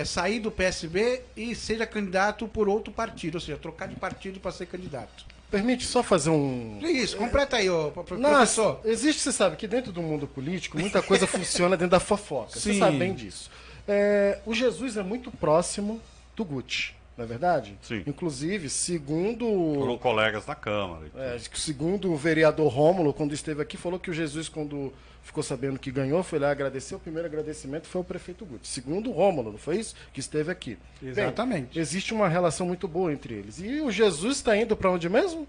sair do PSB e seja candidato por outro partido, ou seja, trocar de partido para ser candidato. Permite só fazer um... Isso, completa aí, professor. Nossa, existe, você sabe, que dentro do mundo político, muita coisa funciona dentro da fofoca. Sim. Você sabe bem disso. O Jesus é muito próximo do Guti, não é verdade? Sim. Inclusive, segundo... Foram colegas na Câmara. Segundo o vereador Rômulo, quando esteve aqui, falou que o Jesus, quando ficou sabendo que ganhou, foi lá agradecer. O primeiro agradecimento foi ao prefeito Guti. Segundo o Rômulo, não foi isso? Que esteve aqui. Exatamente. Bem, existe uma relação muito boa entre eles. E o Jesus está indo para onde mesmo?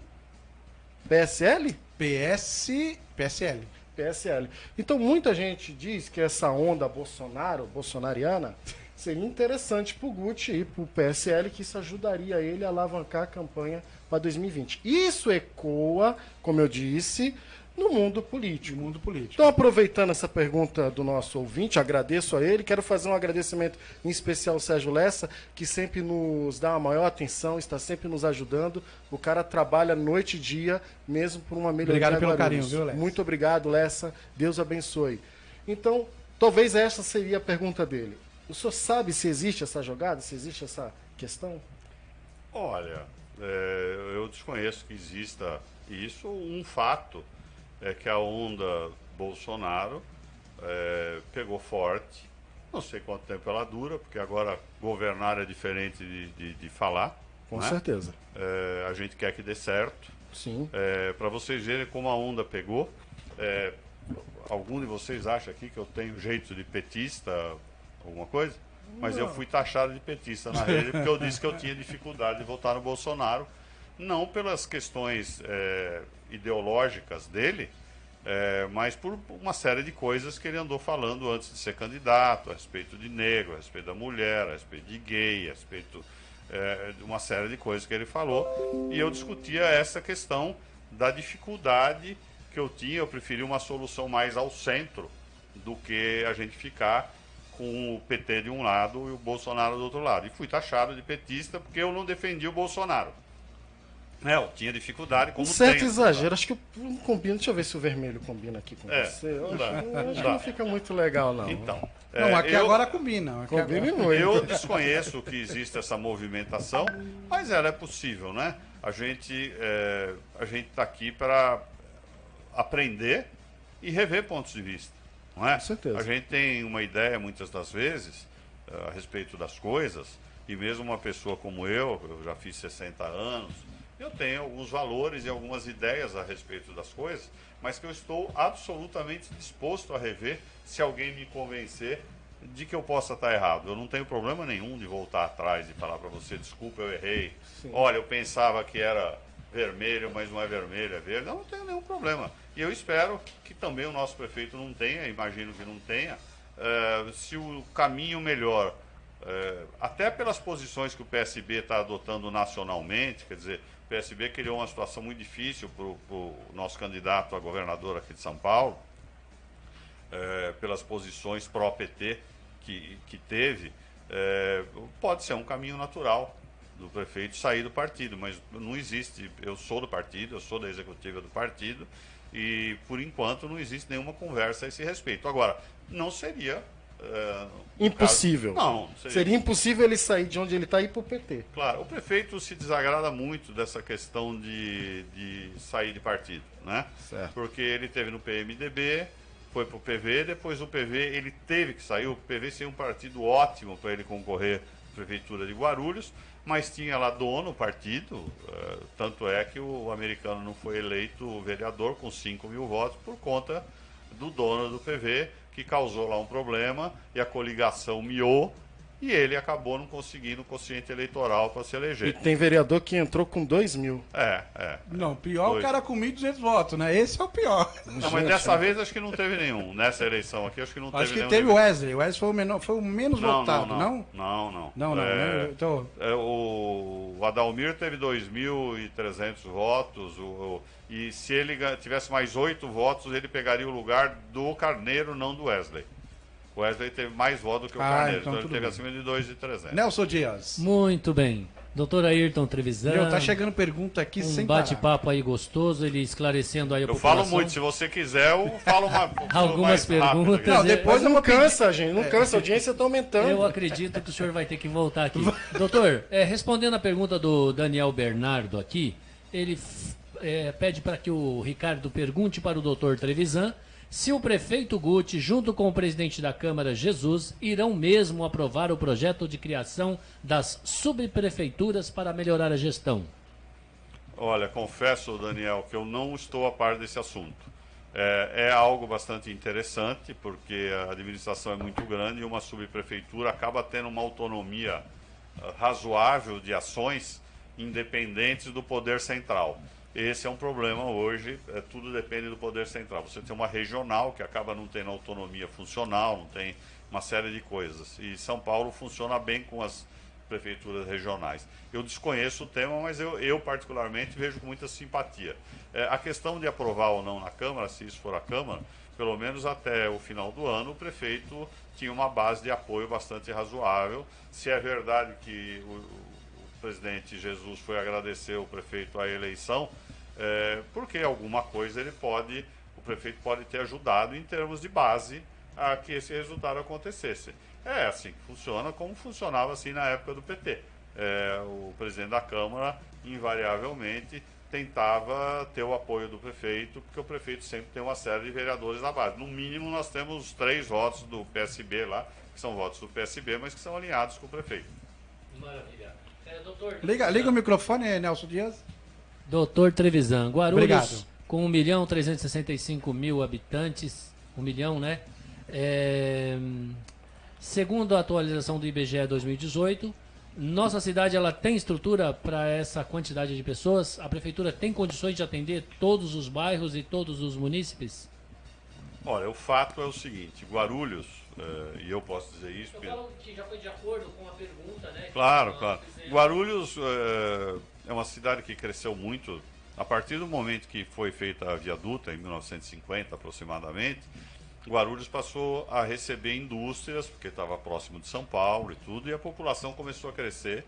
PSL? PSL. PSL. Então, muita gente diz que essa onda bolsonariana, seria interessante para o Guti e para o PSL, que isso ajudaria ele a alavancar a campanha para 2020. Isso ecoa, como eu disse, no mundo político. No mundo político. Então, aproveitando essa pergunta do nosso ouvinte, agradeço a ele. Quero fazer um agradecimento em especial ao Sérgio Lessa, que sempre nos dá a maior atenção, está sempre nos ajudando. O cara trabalha noite e dia, mesmo por uma melhoria. Obrigado pelo Guarulhos. carinho, viu, Lessa? Muito obrigado, Lessa. Deus abençoe. Então, talvez essa seria a pergunta dele. O senhor sabe se existe essa jogada, se existe essa questão? Olha, eu desconheço que exista isso. Um fato é que a onda Bolsonaro pegou forte. Não sei quanto tempo ela dura, porque agora governar é diferente de falar. Com né? certeza. A gente quer que dê certo. Sim. Para vocês verem como a onda pegou. Algum de vocês acha aqui que eu tenho jeito de petista, alguma coisa? Mas eu fui taxado de petista na rede porque eu disse que eu tinha dificuldade de votar no Bolsonaro, não pelas questões ideológicas dele, mas por uma série de coisas que ele andou falando antes de ser candidato, a respeito de negro, a respeito da mulher, a respeito de gay, a respeito de uma série de coisas que ele falou. E eu discutia essa questão da dificuldade que eu tinha. Eu preferi uma solução mais ao centro do que a gente ficar com o PT de um lado e o Bolsonaro do outro lado. E fui taxado de petista porque eu não defendi o Bolsonaro. Eu tinha dificuldade, como certo tem. exagero, acho que não combina. Deixa eu ver se o vermelho combina aqui com você. Eu acho que não fica muito legal, não. Então, Não, aqui agora combina. Aqui Combina agora... muito. eu desconheço que existe essa movimentação, mas ela é possível, né? A gente está aqui para aprender e rever pontos de vista, não é? Com certeza. A gente tem uma ideia, muitas das vezes, a respeito das coisas, e mesmo uma pessoa como eu já fiz 60 anos, eu tenho alguns valores e algumas ideias a respeito das coisas, mas que eu estou absolutamente disposto a rever se alguém me convencer de que eu possa estar errado. Eu não tenho problema nenhum de voltar atrás e falar para você, desculpa, eu errei. Sim. Olha, eu pensava que era vermelho, mas não é vermelho, é verde. Eu não tenho nenhum problema. E eu espero que também o nosso prefeito não tenha, imagino que não tenha, se o caminho melhor, até pelas posições que o PSB está adotando nacionalmente, quer dizer, o PSB criou uma situação muito difícil para o nosso candidato a governador aqui de São Paulo, pelas posições pró-PT que teve, pode ser um caminho natural do prefeito sair do partido, mas não existe. Eu sou do partido, eu sou da executiva do partido e, por enquanto, não existe nenhuma conversa a esse respeito. Agora, não seria... impossível. Não, seria impossível ele sair de onde ele está e ir para o PT. Claro, o prefeito se desagrada muito dessa questão de sair de partido, né? Certo. Porque ele teve no PMDB, foi para o PV, depois do PV ele teve que sair. O PV seria um partido ótimo para ele concorrer à Prefeitura de Guarulhos, mas tinha lá dono o partido, tanto é que o americano não foi eleito vereador com 5 mil votos por conta do dono do PV, que causou lá um problema e a coligação miou e ele acabou não conseguindo o quociente eleitoral para se eleger. E tem vereador que entrou com 2 mil. Não, pior o cara com 1.200 votos, né? Esse é o pior. Não, mas dessa vez acho que não teve nenhum. Nessa eleição aqui acho que não teve Acho que nenhum. teve o Wesley. O Wesley foi o menos votado, não? Não. Não, né? Então... O Adalmir teve 2.300 votos. E se ele tivesse mais 8 votos, ele pegaria o lugar do Carneiro, não do Wesley. O Wesley teve mais votos do que o Carneiro, então ele teve acima de 2.300. Nelson Dias. Muito bem. Doutor Ayrton Trevisan. Tá chegando pergunta aqui sem bate-papo aí gostoso, ele esclarecendo aí a população. Eu falo muito, se você quiser, eu falo algumas perguntas. Não, depois não cansa, gente. Não cansa, a audiência está aumentando. Eu acredito que o senhor vai ter que voltar aqui. Doutor, respondendo a pergunta do Daniel Bernardo aqui, ele pede para que o Ricardo pergunte para o doutor Trevisan se o prefeito Guti, junto com o presidente da Câmara, Jesus, irão mesmo aprovar o projeto de criação das subprefeituras para melhorar a gestão. Olha, confesso, Daniel, que eu não estou a par desse assunto. É algo bastante interessante, porque a administração é muito grande e uma subprefeitura acaba tendo uma autonomia razoável de ações independentes do poder central. Esse é um problema hoje, tudo depende do poder central. Você tem uma regional que acaba não tendo autonomia funcional, não tem uma série de coisas. E São Paulo funciona bem com as prefeituras regionais. Eu desconheço o tema, mas eu particularmente vejo com muita simpatia. A questão de aprovar ou não na Câmara, se isso for a Câmara, pelo menos até o final do ano, o prefeito tinha uma base de apoio bastante razoável. Se é verdade que o presidente Jesus foi agradecer o prefeito à eleição, porque alguma coisa o prefeito pode ter ajudado em termos de base a que esse resultado acontecesse. É assim que funciona, como funcionava assim na época do PT. O presidente da Câmara, invariavelmente, tentava ter o apoio do prefeito, porque o prefeito sempre tem uma série de vereadores na base. No mínimo, nós temos 3 votos do PSB lá, que são votos do PSB, mas que são alinhados com o prefeito. Maravilha. Doutor, Liga o microfone, Nelson Dias. Doutor Trevisan, Guarulhos, Obrigado. com 1.365.000 habitantes, 1 milhão, né? Segundo a atualização do IBGE 2018, nossa cidade ela tem estrutura para essa quantidade de pessoas? A prefeitura tem condições de atender todos os bairros e todos os munícipes? Olha, o fato é o seguinte, Guarulhos, e eu posso dizer isso... Eu falo que já foi de acordo com a pergunta, né? Claro. Guarulhos é uma cidade que cresceu muito. A partir do momento que foi feita a viaduta, em 1950 aproximadamente, Guarulhos passou a receber indústrias, porque estava próximo de São Paulo e tudo, e a população começou a crescer.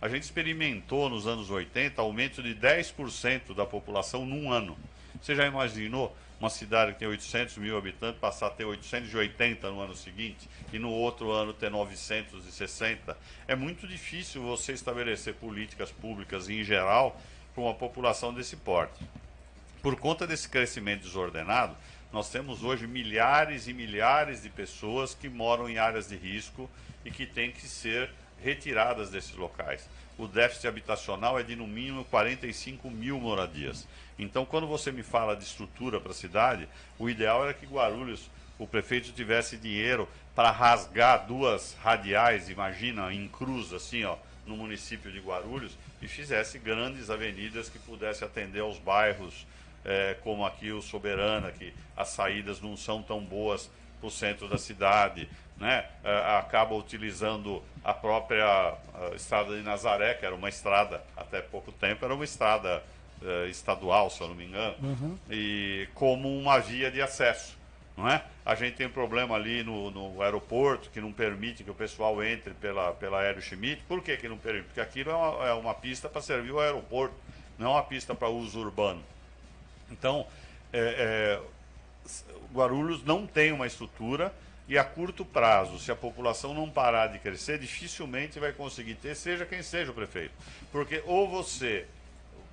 A gente experimentou nos anos 80 aumento de 10% da população num ano. Você já imaginou uma cidade que tem 800 mil habitantes passar a ter 880 no ano seguinte e no outro ano ter 960? É muito difícil você estabelecer políticas públicas em geral para uma população desse porte. Por conta desse crescimento desordenado, nós temos hoje milhares e milhares de pessoas que moram em áreas de risco e que têm que ser retiradas desses locais. O déficit habitacional é de no mínimo 45 mil moradias. Então, quando você me fala de estrutura para a cidade, o ideal era que Guarulhos, o prefeito tivesse dinheiro para rasgar 2 radiais, imagina, em cruz, assim, ó, no município de Guarulhos, e fizesse grandes avenidas que pudesse atender aos bairros, como aqui o Soberana, que as saídas não são tão boas para o centro da cidade, né? Acaba utilizando a própria estrada de Nazaré, que era uma estrada, até pouco tempo, era uma estrada estadual, se eu não me engano, e como uma via de acesso, não é? A gente tem um problema ali no aeroporto, que não permite que o pessoal entre pela Aéreo Schmidt. Por que não permite? Porque aquilo é uma pista para servir o aeroporto, não é uma pista para uso urbano. Então, Guarulhos não tem uma estrutura e a curto prazo, se a população não parar de crescer, dificilmente vai conseguir ter, seja quem seja o prefeito. Porque ou você,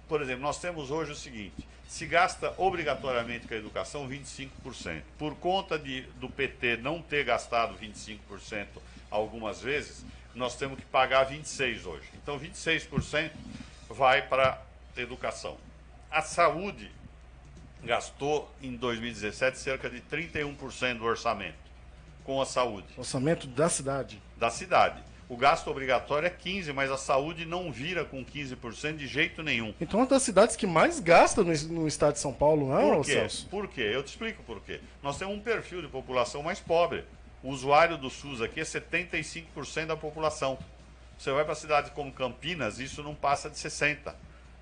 por exemplo, nós temos hoje o seguinte, se gasta obrigatoriamente com a educação 25%. Por conta do PT não ter gastado 25% algumas vezes, nós temos que pagar 26% hoje. Então 26% vai para a educação. A saúde gastou em 2017 cerca de 31% do orçamento com a saúde. Orçamento da cidade. Da cidade. O gasto obrigatório é 15%, mas a saúde não vira com 15% de jeito nenhum. Então é uma das cidades que mais gasta no estado de São Paulo, não é, Por quê? Celso? Por quê? Eu te explico por quê. Nós temos um perfil de população mais pobre. O usuário do SUS aqui é 75% da população. Você vai para cidades como Campinas, isso não passa de 60%.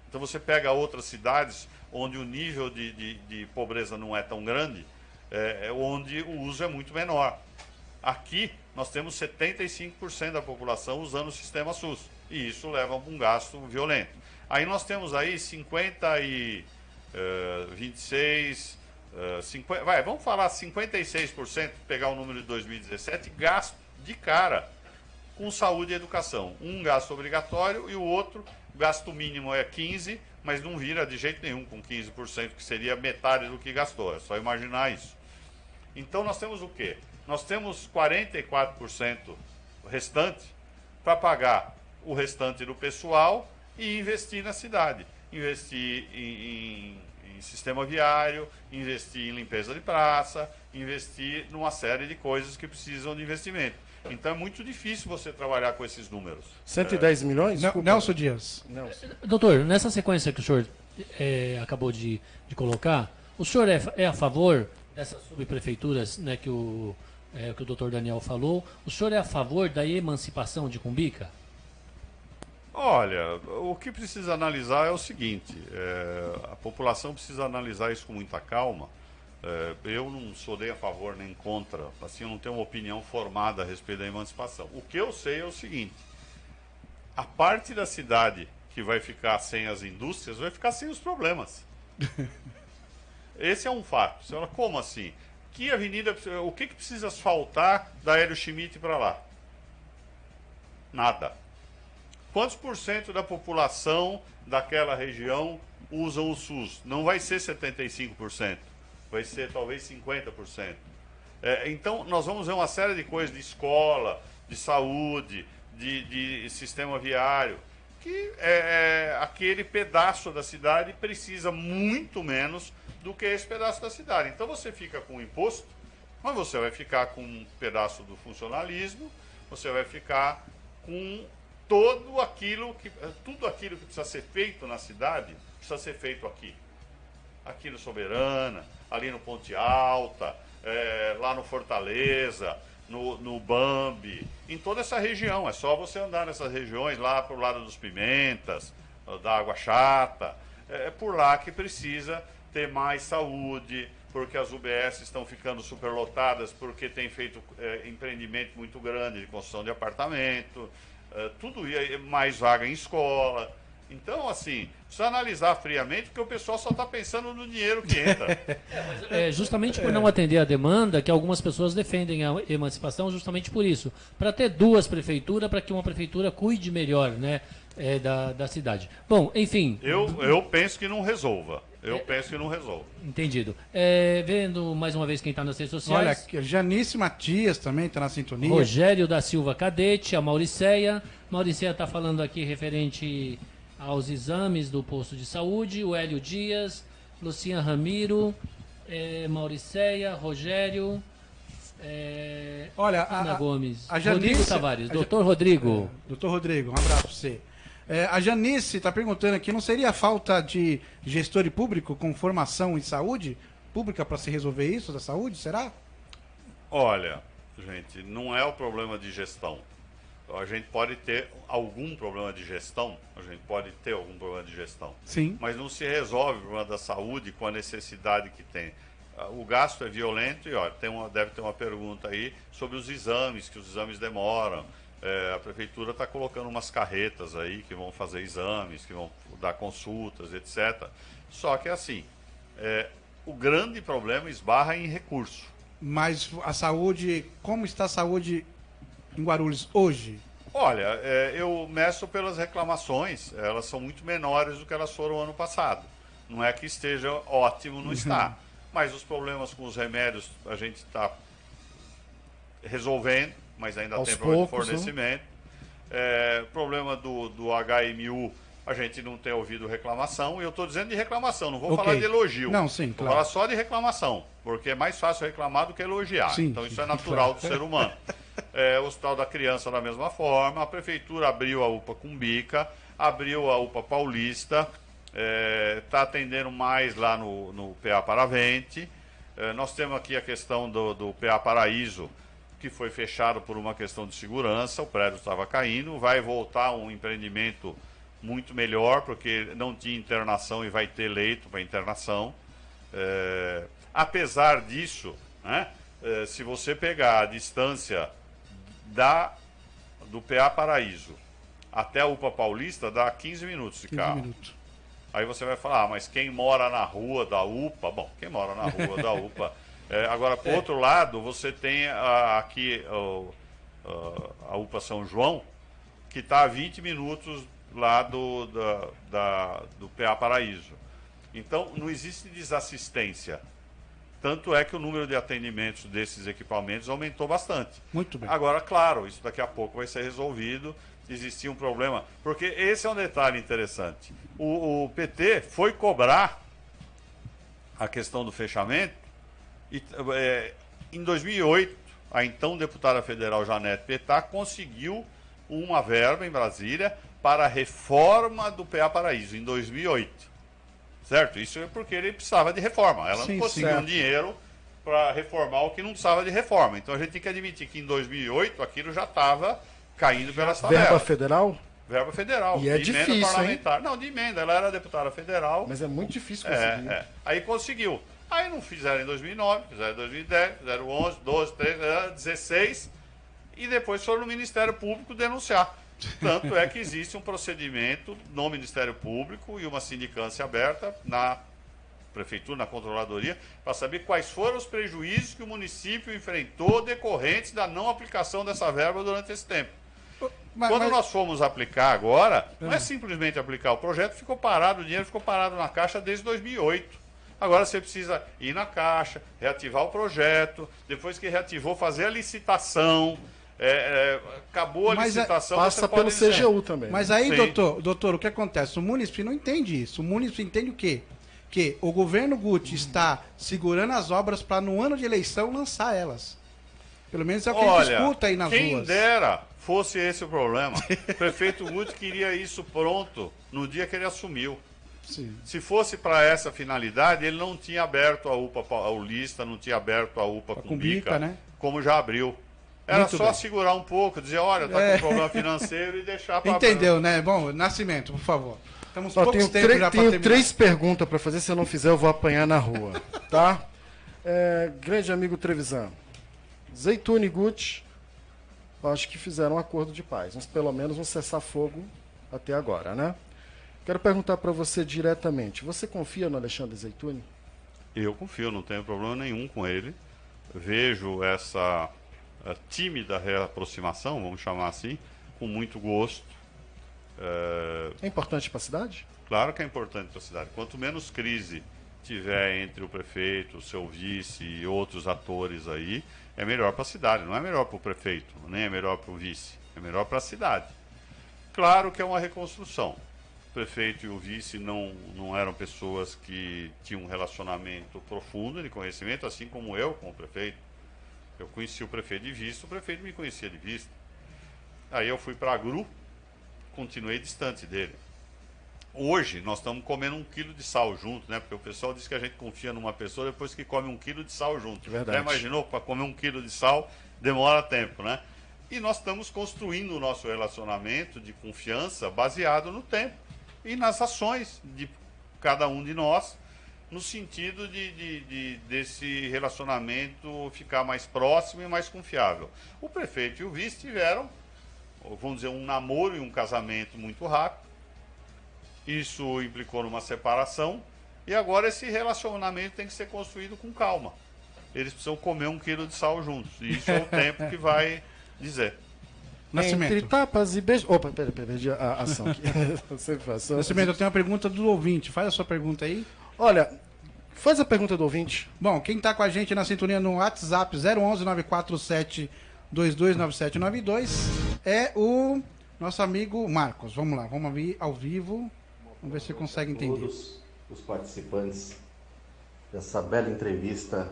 Então você pega outras cidades onde o nível de pobreza não é tão grande, onde o uso é muito menor. Aqui nós temos 75% da população usando o sistema SUS, e isso leva a um gasto violento. Aí nós temos aí vamos falar 56%, pegar o número de 2017, gasto de cara com saúde e educação. Um gasto obrigatório e o outro, gasto mínimo é 15%, mas não vira de jeito nenhum com 15%, que seria metade do que gastou. É só imaginar isso. Então nós temos o quê? Nós temos 44% restante para pagar o restante do pessoal e investir na cidade. Investir em sistema viário, investir em limpeza de praça, investir numa série de coisas que precisam de investimento. Então é muito difícil você trabalhar com esses números. 110 milhões? Nelson Dias. Doutor, nessa sequência que o senhor acabou de colocar, o senhor é a favor dessas subprefeituras, né, que o doutor Daniel falou? O senhor é a favor da emancipação de Cumbica? Olha, o que precisa analisar é o seguinte, a população precisa analisar isso com muita calma. Eu não sou nem a favor nem contra, assim, eu não tenho uma opinião formada a respeito da emancipação. O que eu sei é o seguinte, a parte da cidade que vai ficar sem as indústrias vai ficar sem os problemas. Esse é um fato. Você fala, como assim? Que avenida, o que precisa asfaltar da Hélio Schmidt para lá? Nada. Quantos por cento da população daquela região usam o SUS? Não vai ser 75%, vai ser talvez 50%. Então, nós vamos ver uma série de coisas de escola, de saúde, de sistema viário, que aquele pedaço da cidade precisa muito menos do que esse pedaço da cidade. Então, você fica com o imposto, mas você vai ficar com um pedaço do funcionalismo, você vai ficar com tudo aquilo que precisa ser feito na cidade, precisa ser feito aqui. Aqui no Soberana, ali no Ponte Alta, lá no Fortaleza, no Bambi, em toda essa região. É só você andar nessas regiões, lá para o lado dos Pimentas, da Água Chata. É por lá que precisa ter mais saúde, porque as UBS estão ficando superlotadas, porque tem feito empreendimento muito grande de construção de apartamento, tudo mais vaga em escola. Então, assim, precisa analisar friamente, porque o pessoal só está pensando no dinheiro que entra. Justamente por não atender a demanda, que algumas pessoas defendem a emancipação justamente por isso. Para ter duas prefeituras, para que uma prefeitura cuide melhor, né, da cidade. Bom, enfim... Eu penso que não resolva. Penso que não resolve. Entendido. Vendo mais uma vez quem está nas redes sociais. Olha, Janice Matias também está na sintonia. Rogério da Silva Cadete, a Mauriceia. Mauriceia está falando aqui referente aos exames do posto de saúde. O Hélio Dias, Lucian Ramiro, Mauriceia, Rogério, olha, Ana Gomes, a Janice, Rodrigo Tavares. Doutor Rodrigo. Doutor Rodrigo, um abraço para você. A Janice está perguntando aqui, não seria falta de gestor público com formação em saúde pública para se resolver isso da saúde, será? Olha, gente, não é o problema de gestão. A gente pode ter algum problema de gestão, Sim. Mas não se resolve o problema da saúde com a necessidade que tem. O gasto é violento e olha, deve ter uma pergunta aí sobre os exames, que os exames demoram. A prefeitura está colocando umas carretas aí que vão fazer exames, que vão dar consultas, etc. Só que assim, o grande problema esbarra em recurso. Mas a saúde, como está a saúde em Guarulhos hoje? Olha, eu meço pelas reclamações, elas são muito menores do que elas foram ano passado. Não é que esteja ótimo, não está. Mas os problemas com os remédios a gente está resolvendo, mas ainda tem problema de fornecimento. Problema do HMU, a gente não tem ouvido reclamação. E eu estou dizendo de reclamação, não vou falar de elogio. Não, sim, vou falar só de reclamação, porque é mais fácil reclamar do que elogiar. Sim, então isso é natural do ser humano. O Hospital da Criança da mesma forma. A Prefeitura abriu a UPA Cumbica, abriu a UPA Paulista, está atendendo mais lá no PA Paravente. Nós temos aqui a questão do PA Paraíso, que foi fechado por uma questão de segurança, o prédio estava caindo, vai voltar um empreendimento muito melhor, porque não tinha internação e vai ter leito para internação. Apesar disso, né, se você pegar a distância do PA Paraíso até a UPA Paulista, dá 15 minutos de carro. 15 minutos. Aí você vai falar, mas quem mora na rua da UPA... Bom, quem mora na rua da UPA... agora, por outro lado, você tem aqui a UPA São João, que está a 20 minutos lá do PA Paraíso. Então, não existe desassistência. Tanto é que o número de atendimentos desses equipamentos aumentou bastante. Muito bem. Agora, claro, isso daqui a pouco vai ser resolvido. Existia um problema, porque esse é um detalhe interessante. O PT foi cobrar a questão do fechamento. Em 2008, a então deputada federal Janete Petá conseguiu uma verba em Brasília para a reforma do PA Paraíso, em 2008. Certo? Isso é porque ele precisava de reforma. Ela não conseguiu dinheiro para reformar o que não precisava de reforma. Então a gente tem que admitir que em 2008 aquilo já estava caindo pelas tabelas. Verba federal? Verba federal. E é de emenda difícil, parlamentar. Não, de emenda. Ela era deputada federal. Mas é muito difícil conseguir. Aí conseguiu. Aí não fizeram em 2009, fizeram em 2010, fizeram 11, 12, 13, 16 e depois foram no Ministério Público denunciar. Tanto é que existe um procedimento no Ministério Público e uma sindicância aberta na Prefeitura, na Controladoria, para saber quais foram os prejuízos que o município enfrentou decorrentes da não aplicação dessa verba durante esse tempo. Quando nós fomos aplicar agora, não é simplesmente aplicar. O projeto ficou parado, o dinheiro ficou parado na Caixa desde 2008. Agora você precisa ir na Caixa, reativar o projeto, depois que reativou, fazer a licitação. Acabou a licitação. Passa pelo CGU também. Mas aí, doutor, o que acontece? O município não entende isso. O município entende o quê? Que o governo Guti está segurando as obras para, no ano de eleição, lançar elas. Pelo menos é o que a gente escuta aí nas ruas. Quem dera fosse esse o problema. O prefeito Guti queria isso pronto no dia que ele assumiu. Sim. Se fosse para essa finalidade, ele não tinha aberto a UPA Paulista, não tinha aberto a UPA Cumbica, né? Como já abriu. Era muito só bem. Segurar um pouco, dizer, olha, tá com problema financeiro e deixar para... Entendeu, né? Bom, Nascimento, por favor. Estamos poucos tempos já para terminar. Tenho 3 perguntas para fazer, se eu não fizer eu vou apanhar na rua, tá? Grande amigo Trevisan, Zeytuni e Guti, acho que fizeram um acordo de paz, mas pelo menos um cessar-fogo até agora, né? Quero perguntar para você diretamente, você confia no Alexandre Zeytuni? Eu confio, não tenho problema nenhum com ele. Vejo essa tímida reaproximação, vamos chamar assim, com muito gosto. É importante para a cidade? Claro que é importante para a cidade. Quanto menos crise tiver entre o prefeito, o seu vice e outros atores aí, é melhor para a cidade. Não é melhor para o prefeito, nem é melhor para o vice, é melhor para a cidade. Claro que é uma reconstrução. O prefeito e o vice não eram pessoas que tinham um relacionamento profundo de conhecimento, assim como eu com o prefeito. Eu conheci o prefeito de vista, o prefeito me conhecia de vista. Aí eu fui para a GRU, continuei distante dele. Hoje nós estamos comendo 1 quilo de sal junto, né? Porque o pessoal diz que a gente confia numa pessoa depois que come 1 quilo de sal junto. Verdade. Já imaginou? Para comer 1 quilo de sal demora tempo, né? E nós estamos construindo o nosso relacionamento de confiança baseado no tempo e nas ações de cada um de nós, no sentido desse relacionamento ficar mais próximo e mais confiável. O prefeito e o vice tiveram, vamos dizer, um namoro e um casamento muito rápido. Isso implicou numa separação e agora esse relacionamento tem que ser construído com calma. Eles precisam comer 1 quilo de sal juntos. E isso é o tempo que vai dizer. Nascimento. Entre tapas e beijos... Opa, peraí, perdi a ação aqui. Nascimento, eu tenho uma pergunta do ouvinte. Faz a sua pergunta aí. Olha, faz a pergunta do ouvinte. Bom, quem está com a gente na sintonia no WhatsApp 011-947-229792 é o nosso amigo Marcos. Vamos lá, vamos ver ao vivo. Vamos ver se você consegue entender. Todos os participantes dessa bela entrevista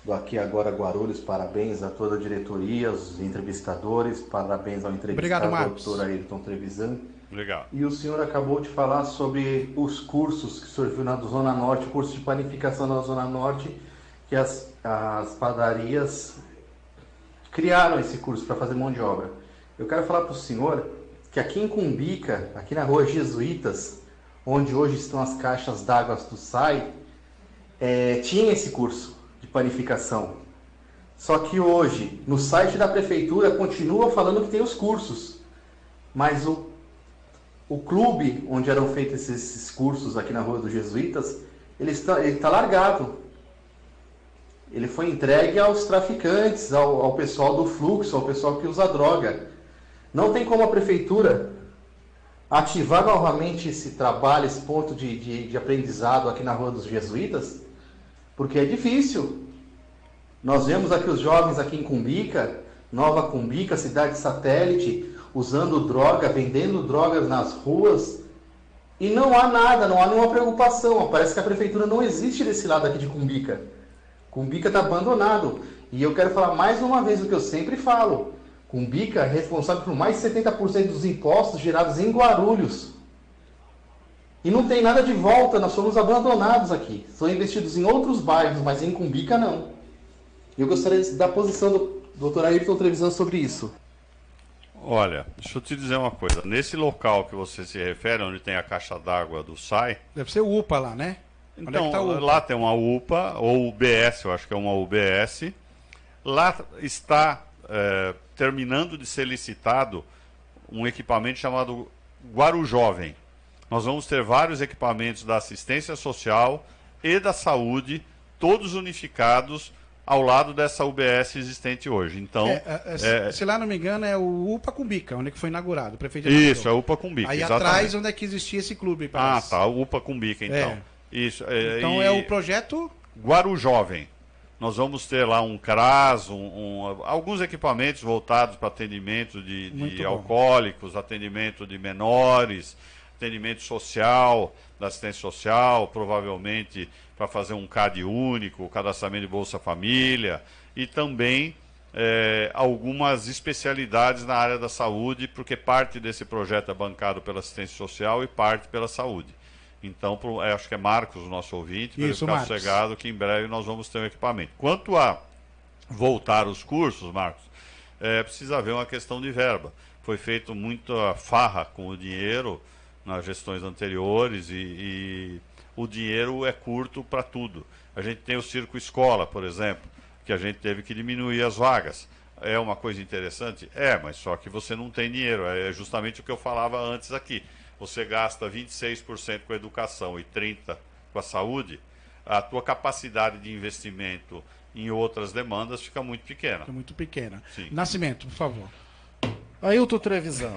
do Aqui Agora Guarulhos, parabéns a toda a diretoria, os entrevistadores, parabéns ao entrevistado, doutor Ayrton Trevisan. Legal. E o senhor acabou de falar sobre os cursos que surgiu na Zona Norte, curso de panificação na Zona Norte, que as padarias criaram esse curso para fazer mão de obra. Eu quero falar para o senhor que aqui em Cumbica, aqui na rua Jesuítas, onde hoje estão as caixas d'água do SAI, tinha esse curso de panificação. Só que hoje, no site da prefeitura, continua falando que tem os cursos. Mas o clube onde eram feitos esses cursos aqui na rua dos Jesuítas, ele está largado. Ele foi entregue aos traficantes, ao pessoal do fluxo, ao pessoal que usa droga. Não tem como a prefeitura ativar novamente esse trabalho, esse ponto de aprendizado aqui na Rua dos Jesuítas, porque é difícil. Nós vemos aqui os jovens aqui em Cumbica, Nova Cumbica, cidade satélite, usando droga, vendendo drogas nas ruas, e não há nada, não há nenhuma preocupação. Parece que a prefeitura não existe desse lado aqui de Cumbica. Cumbica está abandonado. E eu quero falar mais uma vez o que eu sempre falo. Cumbica é responsável por mais de 70% dos impostos gerados em Guarulhos. E não tem nada de volta, nós somos abandonados aqui. São investidos em outros bairros, mas em Cumbica não. E eu gostaria da posição do Dr. Ayrton Trevisan sobre isso. Olha, deixa eu te dizer uma coisa. Nesse local que você se refere, onde tem a caixa d'água do SAI... Deve ser o UPA lá, né? Onde Então, é que tá o UPA? lá tem uma UPA, ou UBS, eu acho que é uma UBS. Lá está terminando de ser licitado um equipamento chamado Guarujovem. Nós vamos ter vários equipamentos da assistência social e da saúde, todos unificados ao lado dessa UBS existente hoje. Então, se lá não me engano, é o UPA Cumbica, onde é que foi inaugurado. O prefeito isso, é o UPA Cumbica. Aí exatamente. atrás, onde é que existia esse clube? Parece. Tá, o UPA Cumbica, então. Isso, então é o projeto... Guarujovem. Nós vamos ter lá um CRAS, alguns equipamentos voltados para atendimento de alcoólicos, atendimento de menores, atendimento social, da assistência social, provavelmente para fazer um CAD único, cadastramento de Bolsa Família, e também algumas especialidades na área da saúde, porque parte desse projeto é bancado pela assistência social e parte pela saúde. Então, acho que é Marcos, o nosso ouvinte, para ele ficar sossegado que em breve nós vamos ter um equipamento. Quanto a voltar os cursos, Marcos, precisa haver uma questão de verba. Foi feito muita farra com o dinheiro nas gestões anteriores e o dinheiro é curto para tudo. A gente tem o Circo Escola, por exemplo, que a gente teve que diminuir as vagas. É uma coisa interessante? Mas só que você não tem dinheiro. É justamente o que eu falava antes aqui. Você gasta 26% com a educação e 30% com a saúde, a tua capacidade de investimento em outras demandas fica muito pequena. Fica muito pequena. Sim. Nascimento, por favor. Ailton Trevisan,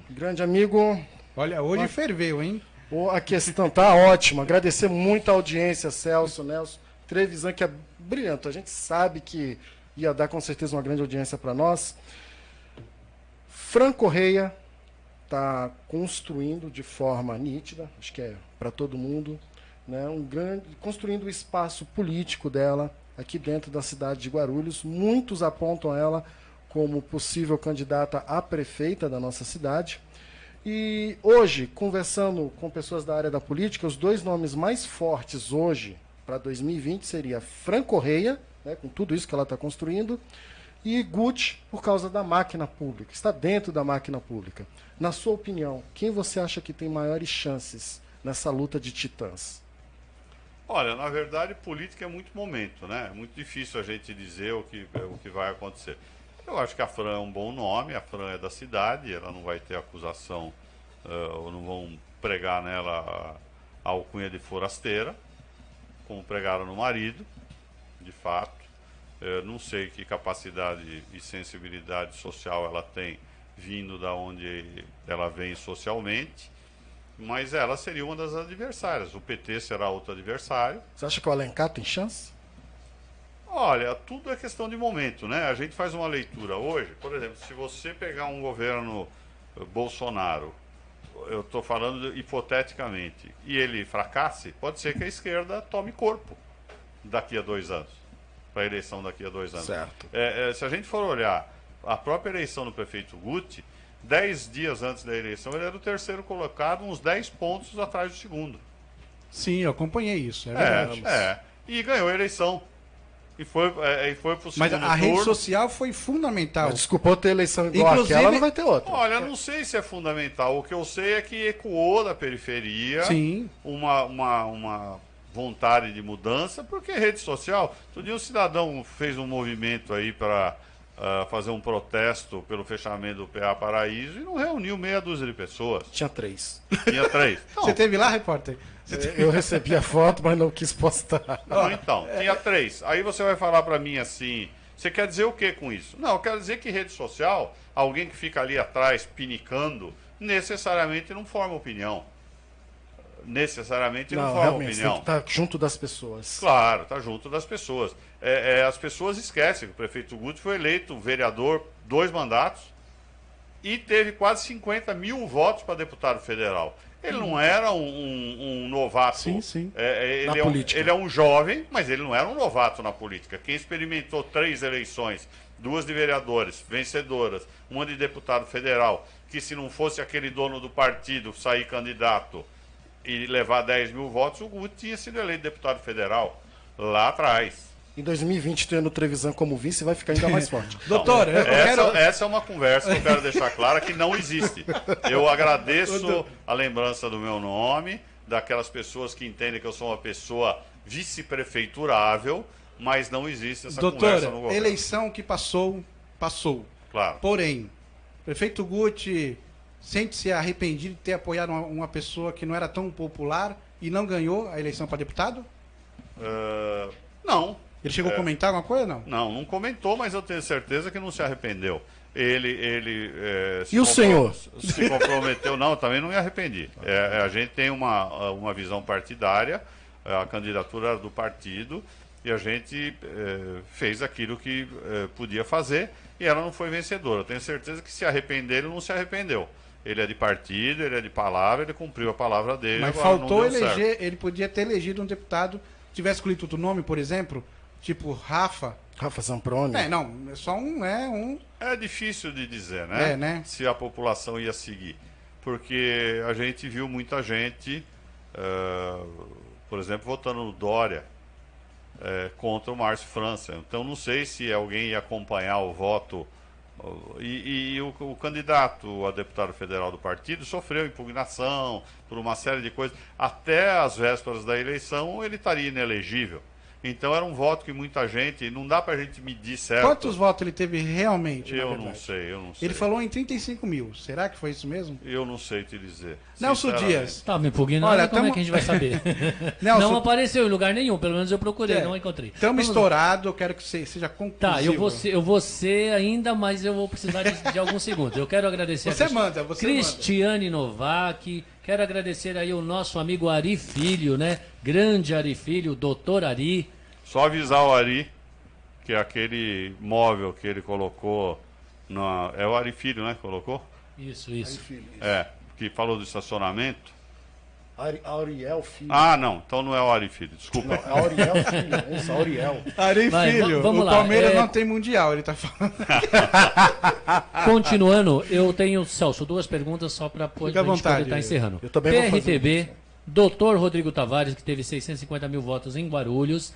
grande amigo. Olha, hoje ferveu, hein? A questão tá ótima. Agradecer muito a audiência, Celso, Nelson. Trevisan, que é brilhante. A gente sabe que ia dar com certeza uma grande audiência para nós. Fran Correia está construindo de forma nítida, acho que é para todo mundo, né, construindo o espaço político dela aqui dentro da cidade de Guarulhos. Muitos apontam ela como possível candidata a prefeita da nossa cidade. E hoje, conversando com pessoas da área da política, os dois nomes mais fortes hoje para 2020 seria Fran Correia, né, com tudo isso que ela está construindo, e Guti, por causa da máquina pública, está dentro da máquina pública. Na sua opinião, quem você acha que tem maiores chances nessa luta de titãs? Olha, na verdade, política é muito momento, né? É muito difícil a gente dizer o que vai acontecer. Eu acho que a Fran é um bom nome, a Fran é da cidade, ela não vai ter acusação, ou não vão pregar nela a alcunha de forasteira, como pregaram no marido, de fato. Não sei que capacidade e sensibilidade social ela tem, vindo da onde ela vem socialmente, mas ela seria uma das adversárias. O PT será outro adversário. Você acha que o Alencar tem chance? Olha, tudo é questão de momento, né? A gente faz uma leitura hoje, por exemplo, se você pegar um governo Bolsonaro, eu estou falando hipoteticamente, e ele fracasse, pode ser que a esquerda tome corpo daqui a 2 anos, para a eleição daqui a 2 anos. Certo. Se a gente for olhar a própria eleição do prefeito Guti, 10 dias antes da eleição, ele era o terceiro colocado, uns 10 pontos atrás do segundo. Sim, eu acompanhei isso, é verdade. E ganhou a eleição. E foi pro segundo Mas a turno. rede social foi fundamental. Mas desculpa, ter eleição igual Inclusive, àquela, não vai ter outra. Olha, não sei se é fundamental. O que eu sei é que ecoou da periferia uma vontade de mudança, porque rede social... Outro dia um cidadão fez um movimento aí para fazer um protesto pelo fechamento do PA Paraíso e não reuniu meia dúzia de pessoas. Tinha 3. Tinha 3. Você teve lá, repórter? Eu recebi a foto, mas não quis postar. Não, então, tinha 3. Aí você vai falar para mim assim, você quer dizer o que com isso? Não, eu quero dizer que rede social, alguém que fica ali atrás pinicando, necessariamente não forma opinião. Necessariamente não forma opinião. Tem que estar junto das pessoas. Claro, está junto das pessoas. As pessoas esquecem que o prefeito Guti foi eleito vereador 2 mandatos e teve quase 50 mil votos para deputado federal. Ele não era um novato. Sim. Ele é um jovem, mas ele não era um novato na política. Quem experimentou 3 eleições, 2 de vereadores, vencedoras, uma de deputado federal, que se não fosse aquele dono do partido sair candidato e levar 10 mil votos, o Guti tinha sido eleito deputado federal lá atrás. em 2020, tendo o Trevisan como vice, vai ficar ainda mais forte. Doutor, eu quero... Essa é uma conversa que eu quero deixar clara que não existe. Eu agradeço a lembrança do meu nome, daquelas pessoas que entendem que eu sou uma pessoa vice-prefeiturável, mas não existe essa conversa no governo. Eleição que passou. Claro. Porém, prefeito Guti sente-se arrependido de ter apoiado uma pessoa que não era tão popular e não ganhou a eleição para deputado? Não. Ele chegou a comentar alguma coisa, não? Não comentou, mas eu tenho certeza que não se arrependeu. Ele e o senhor? Se comprometeu, não, também não me arrependi. A gente tem uma visão partidária, a candidatura era do partido, e a gente fez aquilo que podia fazer, e ela não foi vencedora. Eu tenho certeza que se arrepender, ele não se arrependeu. Ele é de partido, ele é de palavra, ele cumpriu a palavra dele. Mas agora faltou não deu eleger, certo. ele podia ter elegido um deputado, tivesse escolhido outro nome, por exemplo, tipo Rafa Zamproni. Não, é só um... É difícil de dizer, né? né? Se a população ia seguir. Porque a gente viu muita gente, por exemplo, votando no Dória contra o Márcio França. Então não sei se alguém ia acompanhar o voto. E o candidato a deputado federal do partido sofreu impugnação por uma série de coisas. Até as vésperas da eleição ele estaria inelegível. Então era um voto que muita gente... Não dá pra gente medir certo. Quantos votos ele teve realmente? Eu não sei. Ele falou em 35 mil. Será que foi isso mesmo? Eu não sei te dizer. Nelson Dias. Tá me impugnando, Olha, como é que a gente vai saber? Nelson, não apareceu em lugar nenhum, pelo menos eu procurei, não encontrei. Estamos estourados, eu quero que você seja conclusivo. Tá, eu vou ser ainda, mas eu vou precisar de alguns segundos. Eu quero agradecer você a Cristiane Novak, quero agradecer aí o nosso amigo Ari Filho, né? Grande Ari Filho, doutor Ari. Só avisar o Ari que aquele móvel que ele colocou é o Ari Filho, né, que colocou? Isso. Que falou do estacionamento. Ariel Filho. Não, então não é o Ari Filho, desculpa. Não, é Ariel Filho, isso, Ariel. Ari Filho, vamos lá. O Palmeiras não tem mundial, ele tá falando. Continuando, eu tenho, Celso, duas perguntas só para a gente poder estar encerrando. Eu também vou fazer PRTB, doutor Rodrigo Tavares, que teve 650 mil votos em Guarulhos,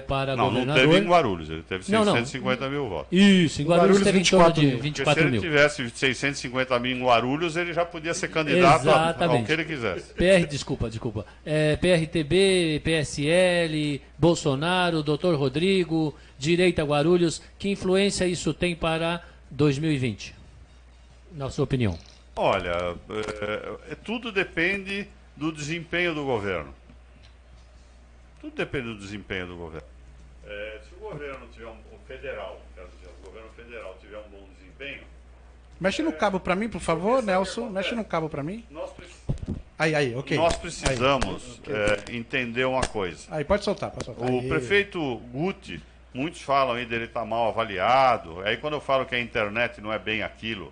para governador. Não teve em Guarulhos, ele teve 650 mil votos. Isso, em Guarulhos teve em torno de 24 mil. mil. Se ele tivesse 650 mil em Guarulhos, ele já podia ser candidato ao que ele quisesse. Desculpa. PRTB, PSL, Bolsonaro, doutor Rodrigo, Direita Guarulhos, que influência isso tem para 2020? Na sua opinião? Olha, tudo depende do desempenho do governo. Tudo depende do desempenho do governo. Se o governo tiver o governo federal tiver um bom desempenho... Mexe no cabo para mim, por favor, Nelson. Mexe no cabo para mim. Ok. Nós precisamos entender uma coisa. Aí, pode soltar. O prefeito Guti, muitos falam aí dele estar mal avaliado. Aí quando eu falo que a internet não é bem aquilo...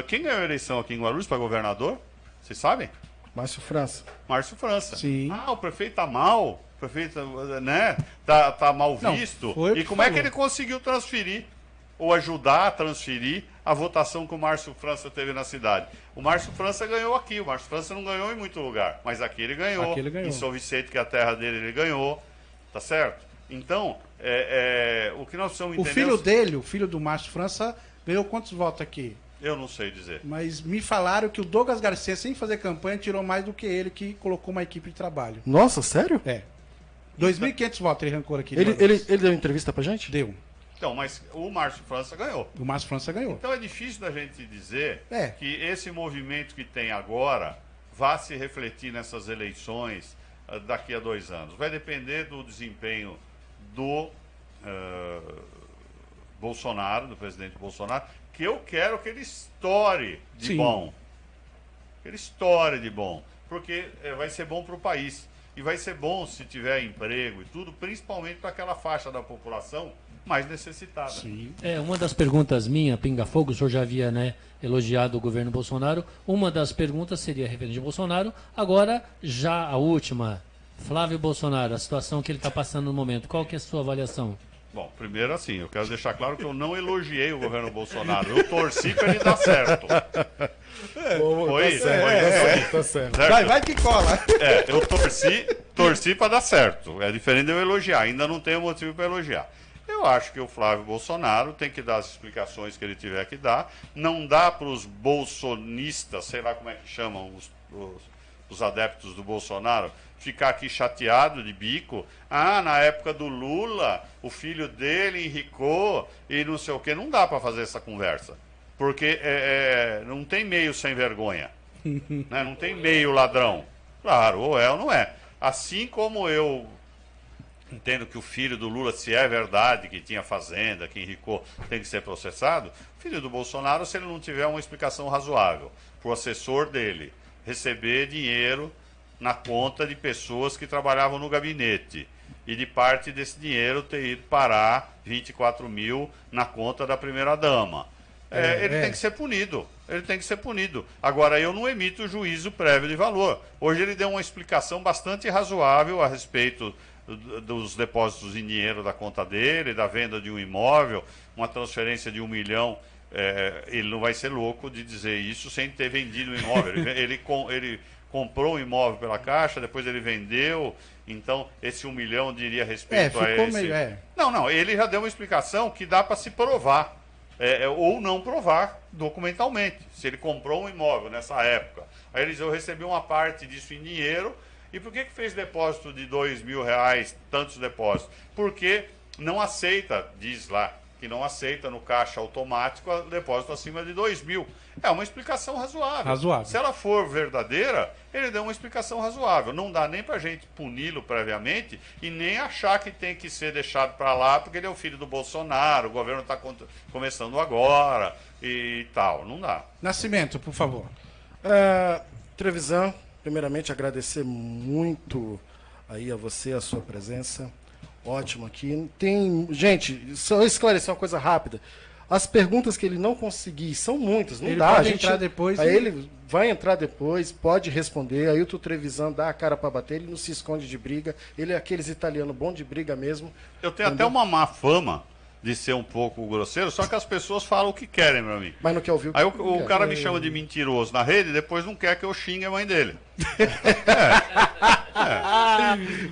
quem ganhou a eleição aqui em Guarulhos para governador? Vocês sabem? Márcio França. Sim. O prefeito tá mal, o prefeito, né, tá mal visto. E como é que ele conseguiu transferir, ou ajudar a transferir, a votação que o Márcio França teve na cidade? O Márcio França ganhou aqui, o Márcio França não ganhou em muito lugar, mas aqui ele ganhou. Em São Vicente, que é a terra dele, ele ganhou, tá certo? Então, o que nós precisamos entender... O filho do Márcio França, ganhou quantos votos aqui? Eu não sei dizer. Mas me falaram que o Douglas Garcia, sem fazer campanha, tirou mais do que ele, que colocou uma equipe de trabalho. Nossa, sério? 2.500 votos ele arrancou aqui. Ele deu entrevista pra gente? Deu. Então, mas o Márcio França ganhou. O Márcio França ganhou. Então é difícil da gente dizer que esse movimento que tem agora vá se refletir nessas eleições daqui a 2 anos. Vai depender do desempenho do Bolsonaro, do presidente Bolsonaro, que eu quero que ele estoure de bom. Que ele estoure de bom. Porque vai ser bom para o país. E vai ser bom se tiver emprego e tudo, principalmente para aquela faixa da população mais necessitada. Sim. Uma das perguntas minha, Pinga Fogo, o senhor já havia elogiado o governo Bolsonaro. Uma das perguntas seria referente a Bolsonaro. Agora, já a última, Flávio Bolsonaro, a situação que ele está passando no momento, qual que é a sua avaliação? Bom, primeiro assim, eu quero deixar claro que eu não elogiei o governo Bolsonaro. Eu torci para ele dar certo. Foi isso. Tá certo. Vai que cola. Eu torci para dar certo. É diferente de eu elogiar. Ainda não tenho motivo para elogiar. Eu acho que o Flávio Bolsonaro tem que dar as explicações que ele tiver que dar. Não dá para os bolsonistas, sei lá como é que chamam os adeptos do Bolsonaro, ficar aqui chateado de bico. Na época do Lula, o filho dele enricou e não sei o quê. Não dá para fazer essa conversa. Porque não tem meio sem vergonha. Né? Não tem meio ladrão. Claro, ou é ou não é. Assim como eu entendo que o filho do Lula, se é verdade que tinha fazenda, que enricou, tem que ser processado, o filho do Bolsonaro, se ele não tiver uma explicação razoável para o assessor dele receber dinheiro na conta de pessoas que trabalhavam no gabinete e de parte desse dinheiro ter ido parar 24 mil na conta da primeira-dama. Ele tem que ser punido. Ele tem que ser punido. Agora, eu não emito juízo prévio de valor. Hoje ele deu uma explicação bastante razoável a respeito dos depósitos em dinheiro da conta dele, da venda de um imóvel, uma transferência de 1 milhão. Ele não vai ser louco de dizer isso sem ter vendido o imóvel. Ele comprou um imóvel pela Caixa, depois ele vendeu. Então, esse 1 milhão diria respeito a esse... Meio, Não, ele já deu uma explicação que dá para se provar. Ou não provar documentalmente. Se ele comprou um imóvel nessa época, aí ele diz, eu recebi uma parte disso em dinheiro, e por que fez depósito de R$2.000, tantos depósitos? Porque não aceita, diz lá, que não aceita no caixa automático depósito acima de R$2.000. É uma explicação razoável. Se ela for verdadeira, ele deu uma explicação razoável. Não dá nem para a gente puni-lo previamente e nem achar que tem que ser deixado para lá porque ele é o filho do Bolsonaro, o governo está começando agora e tal. Não dá. Nascimento, por favor. Trevisan, primeiramente agradecer muito aí a você, a sua presença. Ótimo aqui. Gente, só esclarecer uma coisa rápida. As perguntas que ele não conseguir são muitas, não ele dá. Pode entrar depois. Aí ele vai entrar depois, pode responder. Aí o Trevisan dá a cara para bater, ele não se esconde de briga. Ele é aqueles italianos bom de briga mesmo. Eu tenho até uma má fama de ser um pouco grosseiro, só que as pessoas falam o que querem pra mim. Mas não quer ouvir o que Aí o cara me chama de mentiroso na rede e depois não quer que eu xingue a mãe dele.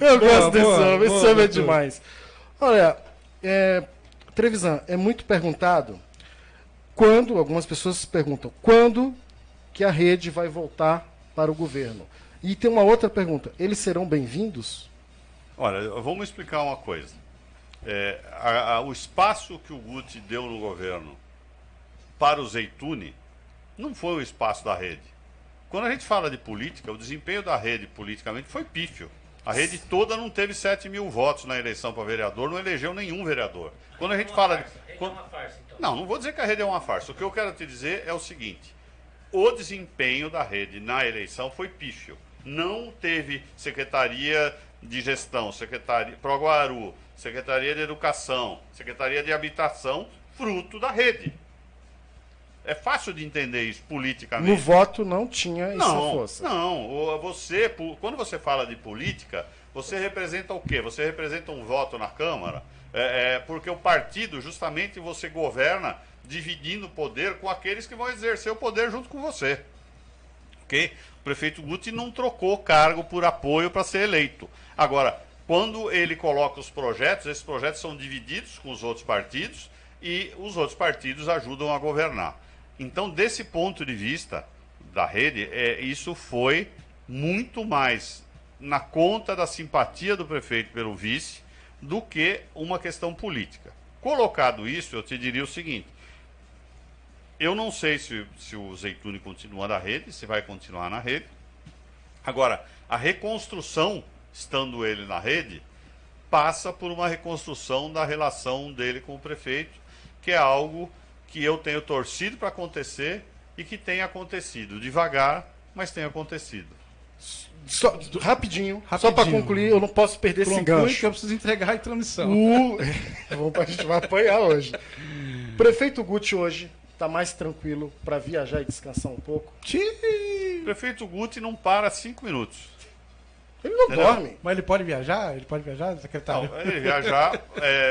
Eu gosto desse homem, esse homem é demais. Olha, Trevisan, é muito perguntado algumas pessoas perguntam, quando que a rede vai voltar para o governo? E tem uma outra pergunta, eles serão bem-vindos? Olha, vamos explicar uma coisa. O espaço que o Guti deu no governo para o Zeytuni não foi o espaço da rede. Quando a gente fala de política, o desempenho da rede politicamente foi pífio. A rede toda não teve 7.000 votos na eleição para vereador, não elegeu nenhum vereador. Quando a gente fala de... É uma farsa, então. Não vou dizer que a rede é uma farsa. O que eu quero te dizer é o seguinte: o desempenho da rede na eleição foi pífio. Não teve secretaria de gestão, secretaria Proguaru, secretaria de educação, secretaria de habitação, fruto da rede. É fácil de entender isso politicamente. No voto não tinha essa força. Não, quando você fala de política, você representa o quê? Você representa um voto na Câmara, porque o partido, justamente, você governa dividindo o poder com aqueles que vão exercer o poder junto com você. Ok? O prefeito Guti não trocou cargo por apoio para ser eleito. Agora, quando ele coloca os projetos, esses projetos são divididos com os outros partidos e os outros partidos ajudam a governar. Então, desse ponto de vista da rede, isso foi muito mais na conta da simpatia do prefeito pelo vice do que uma questão política. Colocado isso, eu te diria o seguinte: eu não sei se o Zeytuni continua na rede, se vai continuar na rede. Agora, a reconstrução, estando ele na rede, passa por uma reconstrução da relação dele com o prefeito, que é algo que eu tenho torcido para acontecer e que tem acontecido. Devagar, mas tem acontecido. Rapidinho, só para concluir, eu não posso perder esse gancho. Que eu preciso entregar a transmissão. A gente vai apanhar hoje. Prefeito Guti hoje está mais tranquilo para viajar e descansar um pouco? O prefeito Guti não para 5 minutos. Ele não Entendeu? dorme. Mas ele pode viajar? Ele pode viajar, secretário? Não, ele viajar,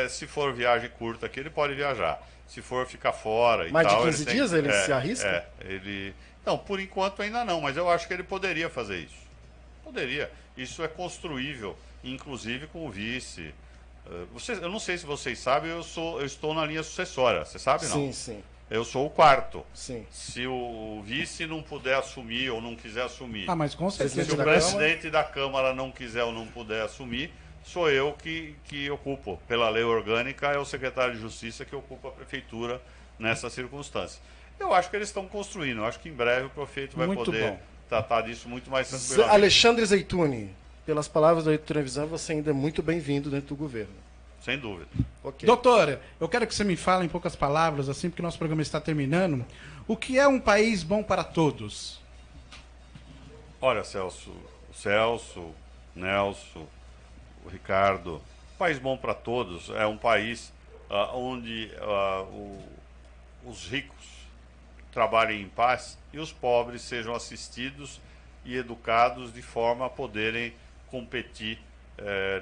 se for viagem curta aqui, ele pode viajar. Se for ficar fora e Mais de tal... 15 dias ele se arrisca? Não, por enquanto ainda não, mas eu acho que ele poderia fazer isso. Poderia. Isso é construível, inclusive com o vice. Eu não sei se vocês sabem, eu estou na linha sucessória. Você sabe, não? Sim, sim. Eu sou o quarto. Sim. Se o vice não puder assumir ou não quiser assumir... Ah, mas com certeza. Se o presidente da Câmara não quiser ou não puder assumir, sou eu que ocupo. Pela lei orgânica, é o secretário de Justiça que ocupa a prefeitura nessa circunstância. Eu acho que eles estão construindo. Eu acho que em breve o prefeito vai Muito poder bom. tratar disso muito mais tranquilamente. Alexandre Zeituni, pelas palavras da televisão, você ainda é muito bem-vindo dentro do governo. Sem dúvida. Okay. Doutor, eu quero que você me fale em poucas palavras, assim, porque o nosso programa está terminando. O que é um país bom para todos? Olha, Celso, Nelson, o Ricardo, um país bom para todos é um país onde os ricos trabalhem em paz e os pobres sejam assistidos e educados de forma a poderem competir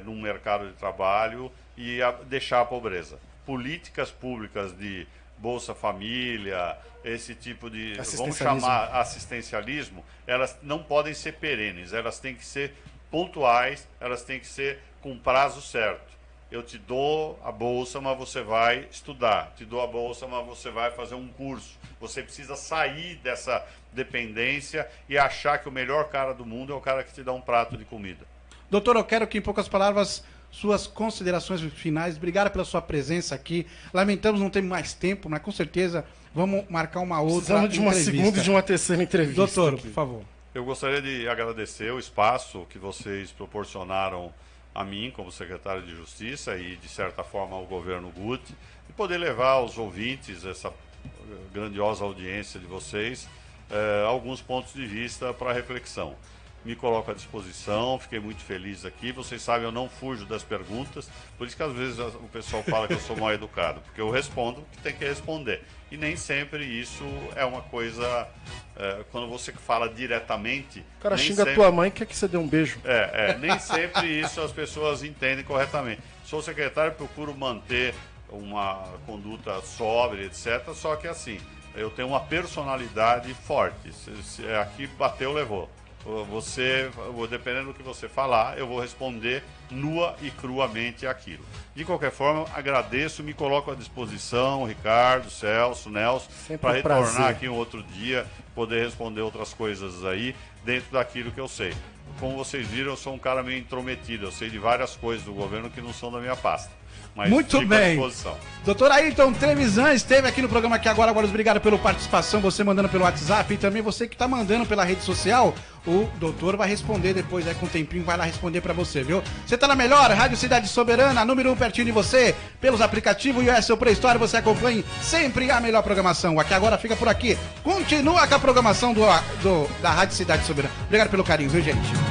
num mercado de trabalho e deixar a pobreza. Políticas públicas de Bolsa Família, esse tipo de, vamos chamar assistencialismo, elas não podem ser perenes, elas têm que ser pontuais, elas têm que ser com prazo certo. Eu te dou a bolsa, mas você vai estudar. Te dou a bolsa, mas você vai fazer um curso. Você precisa sair dessa dependência e achar que o melhor cara do mundo é o cara que te dá um prato de comida. Doutor, eu quero que, em poucas palavras, suas considerações finais. Obrigado pela sua presença aqui. Lamentamos não ter mais tempo, mas com certeza vamos marcar uma outra entrevista. De uma segunda e de uma terceira entrevista. Doutor, aqui. por favor. Eu gostaria de agradecer o espaço que vocês proporcionaram a mim como secretário de Justiça e, de certa forma, ao governo Guti, e poder levar aos ouvintes, essa grandiosa audiência de vocês, alguns pontos de vista para reflexão. Me coloco à disposição, fiquei muito feliz aqui. Vocês sabem, eu não fujo das perguntas, por isso que às vezes o pessoal fala que eu sou mal educado, porque eu respondo o que tem que responder. E nem sempre isso é uma coisa, quando você fala diretamente... O cara xinga sempre... a tua mãe e quer que você dê um beijo. Nem sempre isso as pessoas entendem corretamente. Sou secretário, procuro manter uma conduta sóbria, etc. Só que assim, eu tenho uma personalidade forte. Se aqui bateu, levou. Você, dependendo do que você falar, eu vou responder nua e cruamente aquilo. De qualquer forma, agradeço, me coloco à disposição, Ricardo, Celso, Nelson, para retornar aqui um outro dia, poder responder outras coisas aí, dentro daquilo que eu sei. Como vocês viram, eu sou um cara meio intrometido, eu sei de várias coisas do governo que não são da minha pasta. Mas muito bem. Doutor Ayrton Trevisan esteve aqui no programa Aqui Agora. Obrigado pela participação, você mandando pelo WhatsApp e também você que está mandando pela rede social. O doutor vai responder depois, aí com um tempinho, vai lá responder para você, viu? Você está na melhor, Rádio Cidade Soberana, número 1 pertinho de você, pelos aplicativos e o Play Store, você acompanha sempre a melhor programação. Aqui Agora fica por aqui. Continua com a programação da Rádio Cidade Soberana. Obrigado pelo carinho, viu, gente?